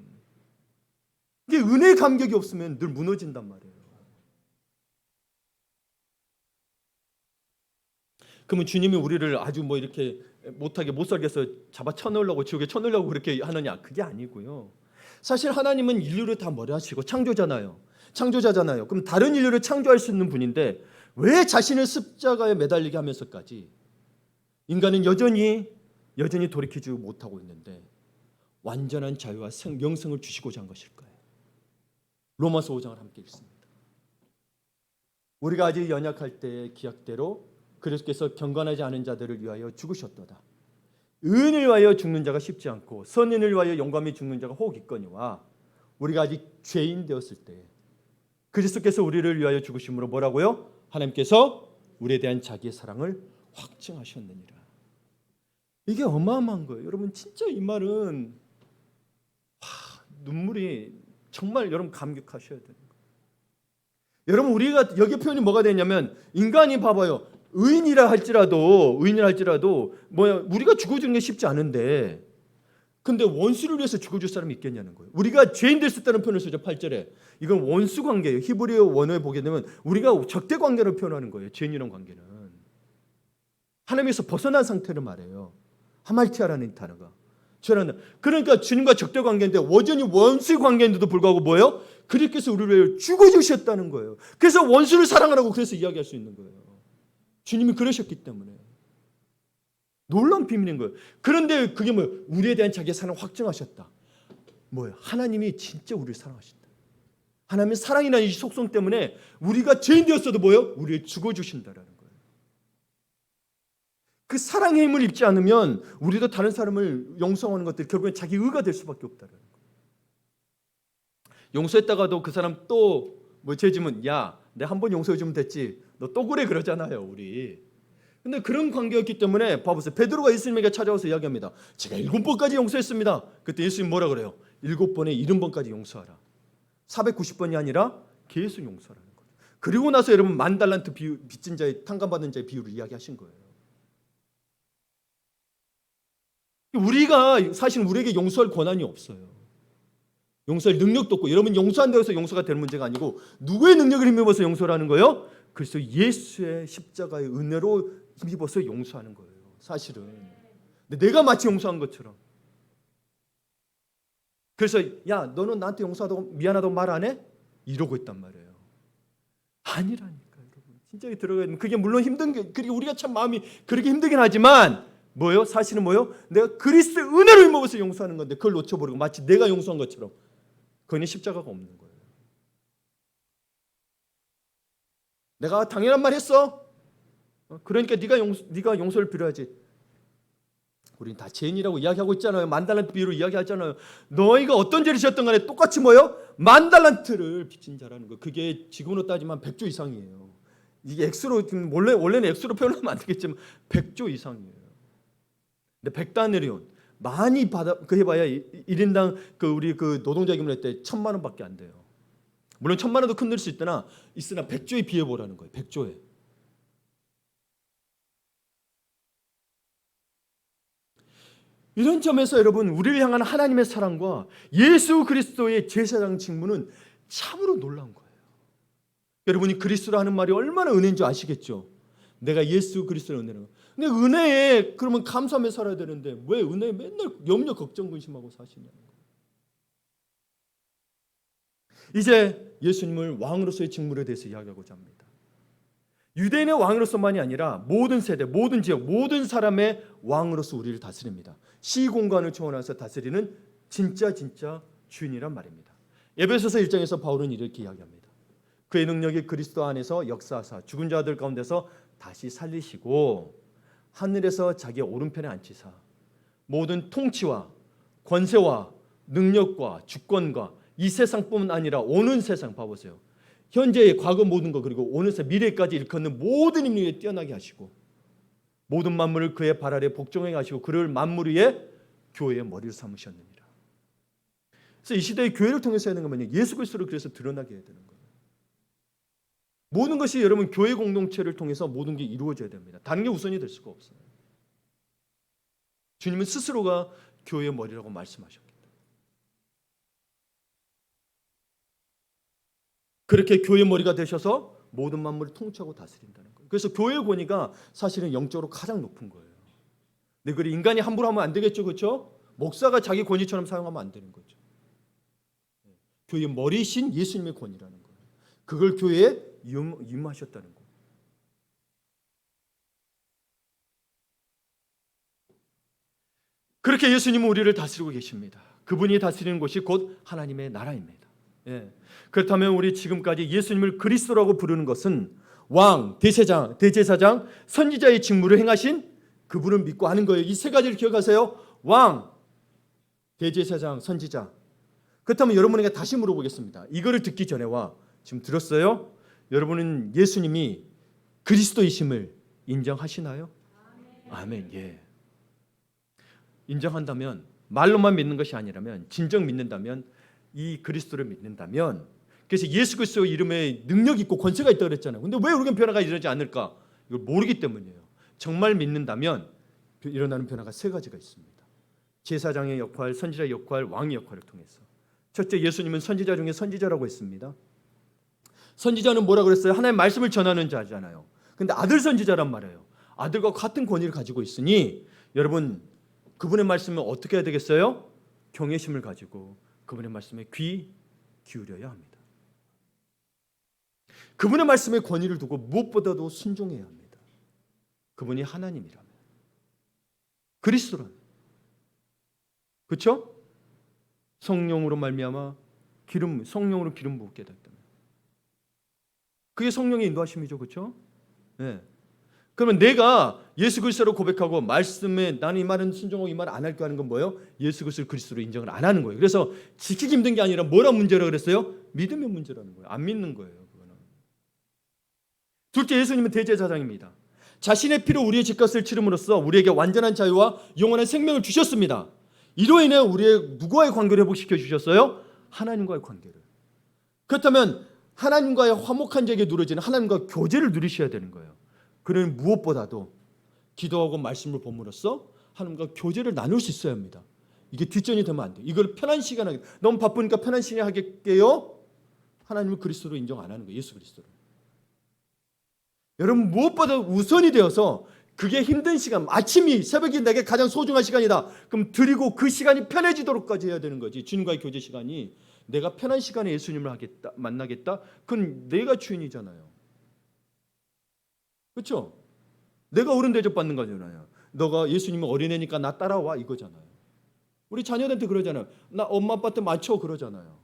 Speaker 1: 이게 은혜의 감격이 없으면 늘 무너진단 말이에요. 그러면 주님이 우리를 아주 뭐 이렇게 못하게 못 살게 해서 잡아 쳐넣으려고 지옥에 쳐넣으려고 그렇게 하느냐? 그게 아니고요. 사실 하나님은 인류를 다 머리하시고 창조자잖아요. 그럼 다른 인류를 창조할 수 있는 분인데 왜 자신을 십자가에 매달리게 하면서까지 인간은 여전히 돌이키지 못하고 있는데 완전한 자유와 영생을 주시고자 한 것일까요? 로마서 5장을 함께 읽습니다. 우리가 아직 연약할 때의 기약대로 그리스도께서 경건하지 않은 자들을 위하여 죽으셨도다. 의인을 위하여 죽는 자가 쉽지 않고 선인을 위하여 용감히 죽는 자가 혹 있거니와 우리가 아직 죄인 되었을 때 그리스도께서 우리를 위하여 죽으심으로 뭐라고요? 하나님께서 우리에 대한 자기의 사랑을 확증하셨느니라. 이게 어마어마한 거예요. 여러분 진짜 이 말은 눈물이 정말 여러분 감격하셔야 되는 거예요. 여러분 우리가 여기 표현이 뭐가 되냐면 인간이 봐봐요. 의인이라 할지라도 우리가 죽어주는 게 쉽지 않은데 근데 원수를 위해서 죽어줄 사람이 있겠냐는 거예요. 우리가 죄인 됐을 때는 표현을 쓰죠. 8절에. 이건 원수 관계예요. 히브리어 원어에 보게 되면 우리가 적대 관계를 표현하는 거예요. 죄인이라는 관계는. 하나님에서 벗어난 상태를 말해요. 하말티아라는 단어가. 그러니까 주님과 적대 관계인데 여전히 원수의 관계인데도 불구하고 뭐예요? 그리스도께서 우리를 위해 죽어주셨다는 거예요. 그래서 원수를 사랑하라고 그래서 이야기할 수 있는 거예요. 주님이 그러셨기 때문에. 놀라운 비밀인 거예요. 그런데 그게 뭐예요? 우리에 대한 자기의 사랑을 확증하셨다. 뭐예요? 하나님이 진짜 우리를 사랑하신다. 하나님의 사랑이라는 이 속성 때문에 우리가 죄인 되었어도 뭐예요? 우리를 죽어주신다라는 거예요. 그 사랑의 힘을 입지 않으면 우리도 다른 사람을 용서하는 것들이 결국엔 자기 의가 될 수밖에 없다라는 거예요. 용서했다가도 그 사람 또 뭐 죄지면 야, 내가 한 번 용서해주면 됐지. 너 또 그래 그러잖아요, 우리. 근데 그런 관계였기 때문에 봐보세요. 베드로가 예수님에게 찾아와서 이야기합니다. 제가 7번까지 용서했습니다. 그때 예수님 뭐라 그래요? 7번에 70번까지 용서하라. 490번이 아니라 계속 용서하라는 거예요. 그리고 나서 여러분 10,000달란트 빚진 자의 탕감받은 자의 비유를 이야기하신 거예요. 우리가 사실 우리에게 용서할 권한이 없어요. 용서할 능력도 없고 여러분 용서한다고 해서 용서가 되는 문제가 아니고 누구의 능력을 힘입어서 용서를 하는 거예요? 그래서 예수의 십자가의 은혜로 힘입어서 용서하는 거예요. 사실은. 근데 내가 마치 용서한 것처럼. 그래서 야 너는 나한테 용서하다고 미안하다고 말 안 해? 이러고 있단 말이에요. 아니라니까 여러분. 진짜 들어가야 되면 그게 물론 힘든 게 그리고 우리가 참 마음이 그렇게 힘들긴 하지만 뭐예요? 사실은 뭐예요? 내가 그리스도의 은혜로 힘입어서 용서하는 건데 그걸 놓쳐버리고 마치 내가 용서한 것처럼 그건 십자가가 없는 거예요. 내가 당연한 말 했어. 그러니까 네가 용서를 빌어야지. 우린 다 죄인이라고 이야기하고 있잖아요. 만달란트 비유로 이야기하잖아요. 너희가 어떤 죄를 지었던 간에 똑같이 뭐요? 만달란트를 빚진 자라는 거. 그게 지금으로 따지면 100조 이상이에요. 이게 액수로 원래는 액수로 표현하면 안 되겠지만 100조 이상이에요. 근데 100다네리온 많이 받아 그 해봐야 1인당 우리 노동자 기분 할 때 1,000만 원밖에 안 돼요. 물론 1,000만 원도 큰 늘 수 있으나 100조에 비해 보라는 거예요. 100조에. 이런 점에서 여러분 우리를 향한 하나님의 사랑과 예수 그리스도의 제사장 직무는 참으로 놀라운 거예요. 여러분이 그리스도라 하는 말이 얼마나 은혜인 줄 아시겠죠? 내가 예수 그리스도의 은혜라는 거. 근데 은혜에 그러면 감사하며 살아야 되는데 왜 은혜에 맨날 염려 걱정 근심하고 사시냐는 거예요. 이제 예수님을 왕으로서의 직무에 대해서 이야기하고자 합니다. 유대인의 왕으로서만이 아니라 모든 세대, 모든 지역, 모든 사람의 왕으로서 우리를 다스립니다. 시공간을 초월해서 다스리는 진짜 주인이란 말입니다. 에베소서 1장에서 바울은 이렇게 이야기합니다. 그의 능력이 그리스도 안에서 역사하사 죽은 자들 가운데서 다시 살리시고 하늘에서 자기의 오른편에 앉히사 모든 통치와 권세와 능력과 주권과 이 세상뿐만 아니라 오는 세상 봐보세요. 현재의 과거 모든 것 그리고 오늘서 미래까지 일컫는 모든 인류에 뛰어나게 하시고 모든 만물을 그의 발 아래 복종하게 하시고 그를 만물 위에 교회의 머리를 삼으셨느니라. 그래서 이 시대의 교회를 통해서 하는 거면요. 예수 그리스도를 그래서 드러나게 해야 되는 거예요. 모든 것이 여러분 교회 공동체를 통해서 모든 게 이루어져야 됩니다. 다른 게 우선이 될 수가 없어요. 주님은 스스로가 교회의 머리라고 말씀하셨기 때문에. 그렇게 교회의 머리가 되셔서 모든 만물을 통치하고 다스린다는 거예요. 그래서 교회의 권위가 사실은 영적으로 가장 높은 거예요. 근데 그걸 인간이 함부로 하면 안 되겠죠, 그렇죠? 목사가 자기 권위처럼 사용하면 안 되는 거죠. 교회의 머리신 예수님의 권위라는 거예요. 그걸 교회에 임하셨다는 거예요. 그렇게 예수님은 우리를 다스리고 계십니다. 그분이 다스리는 곳이 곧 하나님의 나라입니다. 예. 그렇다면 우리 지금까지 예수님을 그리스도라고 부르는 것은 왕, 대제사장, 선지자의 직무를 행하신 그분을 믿고 하는 거예요. 이 세 가지를 기억하세요. 왕, 대제사장, 선지자. 그렇다면 여러분에게 다시 물어보겠습니다. 이거를 듣기 전에와 지금 들었어요? 여러분은 예수님이 그리스도이심을 인정하시나요? 아멘. 예. 인정한다면 말로만 믿는 것이 아니라면 진정 믿는다면 이 그리스도를 믿는다면 그래서 예수 그리스도 이름에 능력이 있고 권세가 있다고 그랬잖아요. 근데 왜 우리는 변화가 일어나지 않을까? 이걸 모르기 때문이에요. 정말 믿는다면 일어나는 변화가 세 가지가 있습니다. 제사장의 역할, 선지자의 역할, 왕의 역할을 통해서. 첫째, 예수님은 선지자 중에 선지자라고 했습니다. 선지자는 뭐라 그랬어요? 하나님의 말씀을 전하는 자잖아요. 근데 아들 선지자란 말이에요. 아들과 같은 권위를 가지고 있으니 여러분 그분의 말씀을 어떻게 해야 되겠어요? 경외심을 가지고 그분의 말씀에 귀 기울여야 합니다. 그분의 말씀에 권위를 두고 무엇보다도 순종해야 합니다. 그분이 하나님이라면, 그리스도라면, 그렇죠? 성령으로 말미암아 성령으로 기름 부었게 됐다면, 그게 성령의 인도하심이죠, 그렇죠? 네. 그러면 내가 예수 그리스도로 고백하고 말씀에 나는 이 말은 순종하고 이 말을 안 할게 하는 건 뭐예요? 예수 그리스도를 인정을 안 하는 거예요. 그래서 지키기 힘든 게 아니라 뭐라 문제라고 그랬어요? 믿음의 문제라는 거예요. 안 믿는 거예요. 그거는. 둘째, 예수님은 대제사장입니다. 자신의 피로 우리의 집값을 치름으로써 우리에게 완전한 자유와 영원한 생명을 주셨습니다. 이로 인해 우리의 누구와의 관계를 회복시켜 주셨어요? 하나님과의 관계를. 그렇다면 하나님과의 화목한 자에게 누려지는 하나님과 교제를 누리셔야 되는 거예요. 그는 무엇보다도 기도하고 말씀을 봄으로써 하나님과 교제를 나눌 수 있어야 합니다. 이게 뒷전이 되면 안 돼요. 이걸 편한 시간에 너무 바쁘니까 편한 시간에 하겠게요. 하나님을 그리스도로 인정 안 하는 거예요. 예수 그리스도로. 여러분 무엇보다 우선이 되어서 그게 힘든 시간, 아침이 새벽이 내게 가장 소중한 시간이다. 그럼 드리고 그 시간이 편해지도록까지 해야 되는 거지. 주님과의 교제 시간이. 내가 편한 시간에 예수님을 만나겠다. 그건 내가 주인이잖아요. 그렇죠? 내가 어른 대접 받는 거잖아요. 너가 예수님은 어린애니까 나 따라와 이거잖아요. 우리 자녀들한테 그러잖아요. 나 엄마 아빠한테 맞춰 그러잖아요.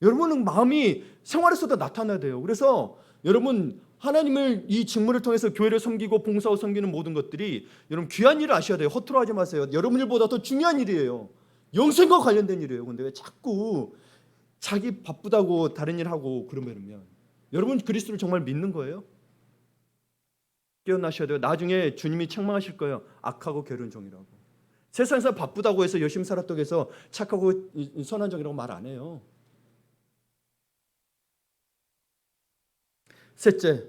Speaker 1: 여러분은 마음이 생활에서도 나타나야 돼요. 그래서 여러분 하나님을 이 직무를 통해서 교회를 섬기고 봉사하고 섬기는 모든 것들이 여러분 귀한 일을 아셔야 돼요. 허투루하지 마세요. 여러분 일보다 더 중요한 일이에요. 영생과 관련된 일이에요. 근데 왜 자꾸 자기 바쁘다고 다른 일 하고 그러면 여러분 그리스도를 정말 믿는 거예요? 깨어나셔야 돼요. 나중에 주님이 책망하실 거예요. 악하고 게으른 종이라고. 세상에서 바쁘다고 해서 열심히 살았다고 해서 착하고 선한 종이라고 말 안 해요. 셋째,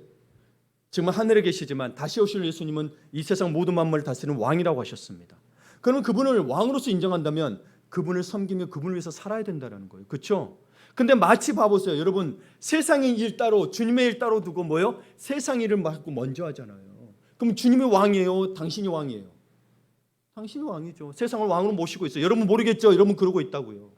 Speaker 1: 지금 하늘에 계시지만 다시 오실 예수님은 이 세상 모든 만물을 다스리는 왕이라고 하셨습니다. 그러면 그분을 왕으로서 인정한다면 그분을 섬기며 그분을 위해서 살아야 된다는 거예요. 그렇죠? 근데 마치 봐보세요. 여러분 세상의 일 따로 주님의 일 따로 두고 뭐요? 세상 일을 맡고 먼저 하잖아요. 그럼 주님이 왕이에요? 당신이 왕이에요? 당신이 왕이죠. 세상을 왕으로 모시고 있어요. 여러분 모르겠죠? 여러분 그러고 있다고요.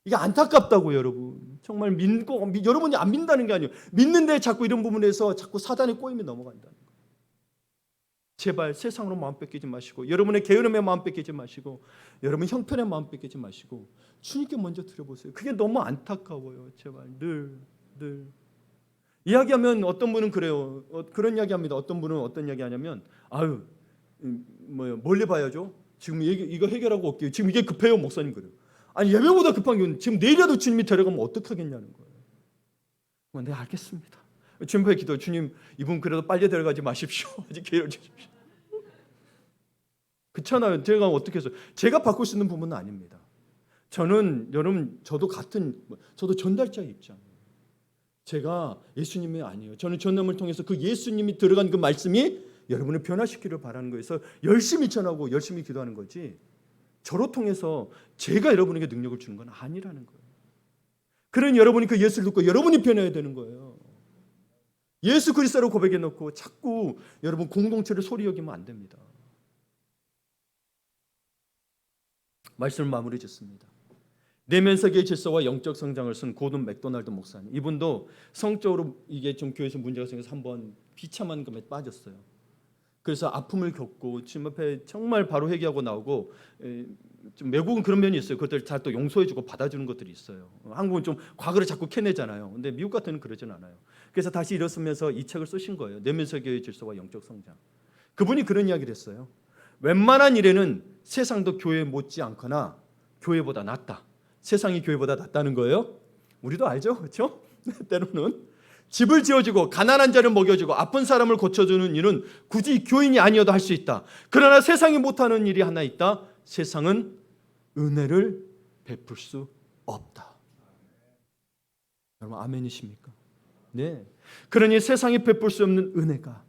Speaker 1: 이게 안타깝다고요, 여러분. 정말 믿고 여러분이 안 믿는다는 게 아니에요. 믿는데 자꾸 이런 부분에서 자꾸 사단의 꼬임에 넘어간다는 거예요. 제발 세상으로 마음 뺏기지 마시고 여러분의 게으름에 마음 뺏기지 마시고 여러분 형편에 마음 뺏기지 마시고 주님께 먼저 드려보세요. 그게 너무 안타까워요. 제발 늘 이야기하면 어떤 분은 그래요. 그런 이야기합니다. 어떤 분은 어떤 이야기하냐면 아유 멀리 봐야죠. 지금 이거 해결하고 올게요. 지금 이게 급해요, 목사님 그래요. 아니 예배보다 급한 게 지금 내일이라도 주님이 데려가면 어떻게 하겠냐는 거예요. 네 알겠습니다. 주님 앞에 기도. 주님 이분 그래도 빨리 데려가지 마십시오. 아직 기회를 주십시오. 그렇잖아요. 제가 어떻게 해서 제가 바꿀 수 있는 부분은 아닙니다. 저는 여러분 저도 전달자의 입장이에요. 제가 예수님이 아니에요. 저는 전함을 통해서 그 예수님이 들어간 그 말씀이 여러분을 변화시키기를 바라는 거에서 열심히 전하고 열심히 기도하는 거지. 저로 통해서 제가 여러분에게 능력을 주는 건 아니라는 거예요. 그러니 여러분이 그 예수를 듣고 여러분이 변해야 되는 거예요. 예수 그리스도로 고백해 놓고 자꾸 여러분 공동체를 소리 여기면 안 됩니다. 말씀을 마무리 짓습니다. 내면 세계의 질서와 영적 성장을 쓴 고든 맥도날드 목사님. 이분도 성적으로 이게 좀 교회에서 문제가 생겨서 한번 비참한 감에 빠졌어요. 그래서 아픔을 겪고 주님 앞에 정말 바로 회개하고 나오고 좀 외국은 그런 면이 있어요. 그것들 잘 또 용서해주고 받아주는 것들이 있어요. 한국은 좀 과거를 자꾸 캐내잖아요. 근데 미국 같은 건 그러진 않아요. 그래서 다시 일어서면서 이 책을 쓰신 거예요. 내면 세계의 질서와 영적 성장. 그분이 그런 이야기를 했어요. 웬만한 일에는 세상도 교회 못지 않거나 교회보다 낫다. 세상이 교회보다 낫다는 거예요. 우리도 알죠, 그렇죠? 때로는 집을 지어주고 가난한 자를 먹여주고 아픈 사람을 고쳐주는 일은 굳이 교인이 아니어도 할 수 있다. 그러나 세상이 못하는 일이 하나 있다. 세상은 은혜를 베풀 수 없다. 여러분 아멘이십니까? 네. 그러니 세상이 베풀 수 없는 은혜가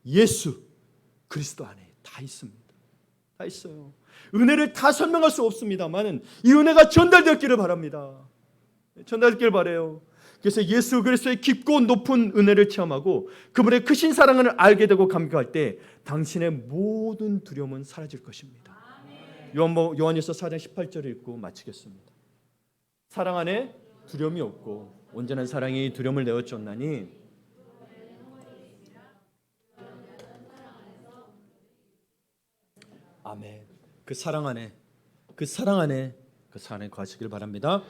Speaker 1: 예수 그리스도 안에 다 있습니다. 다 있어요. 은혜를 다 설명할 수 없습니다만은 이 은혜가 전달되기를 바랍니다. 전달되기를 바라요. 그래서 예수 그리스도의 깊고 높은 은혜를 체험하고 그분의 크신 사랑을 알게 되고 감격할 때 당신의 모든 두려움은 사라질 것입니다. 요한일서 4장 18절을 읽고 마치겠습니다. 사랑 안에 두려움이 없고 온전한 사랑이 두려움을 내어쫓나니 아멘. 그 사랑 안에 거하시길 바랍니다.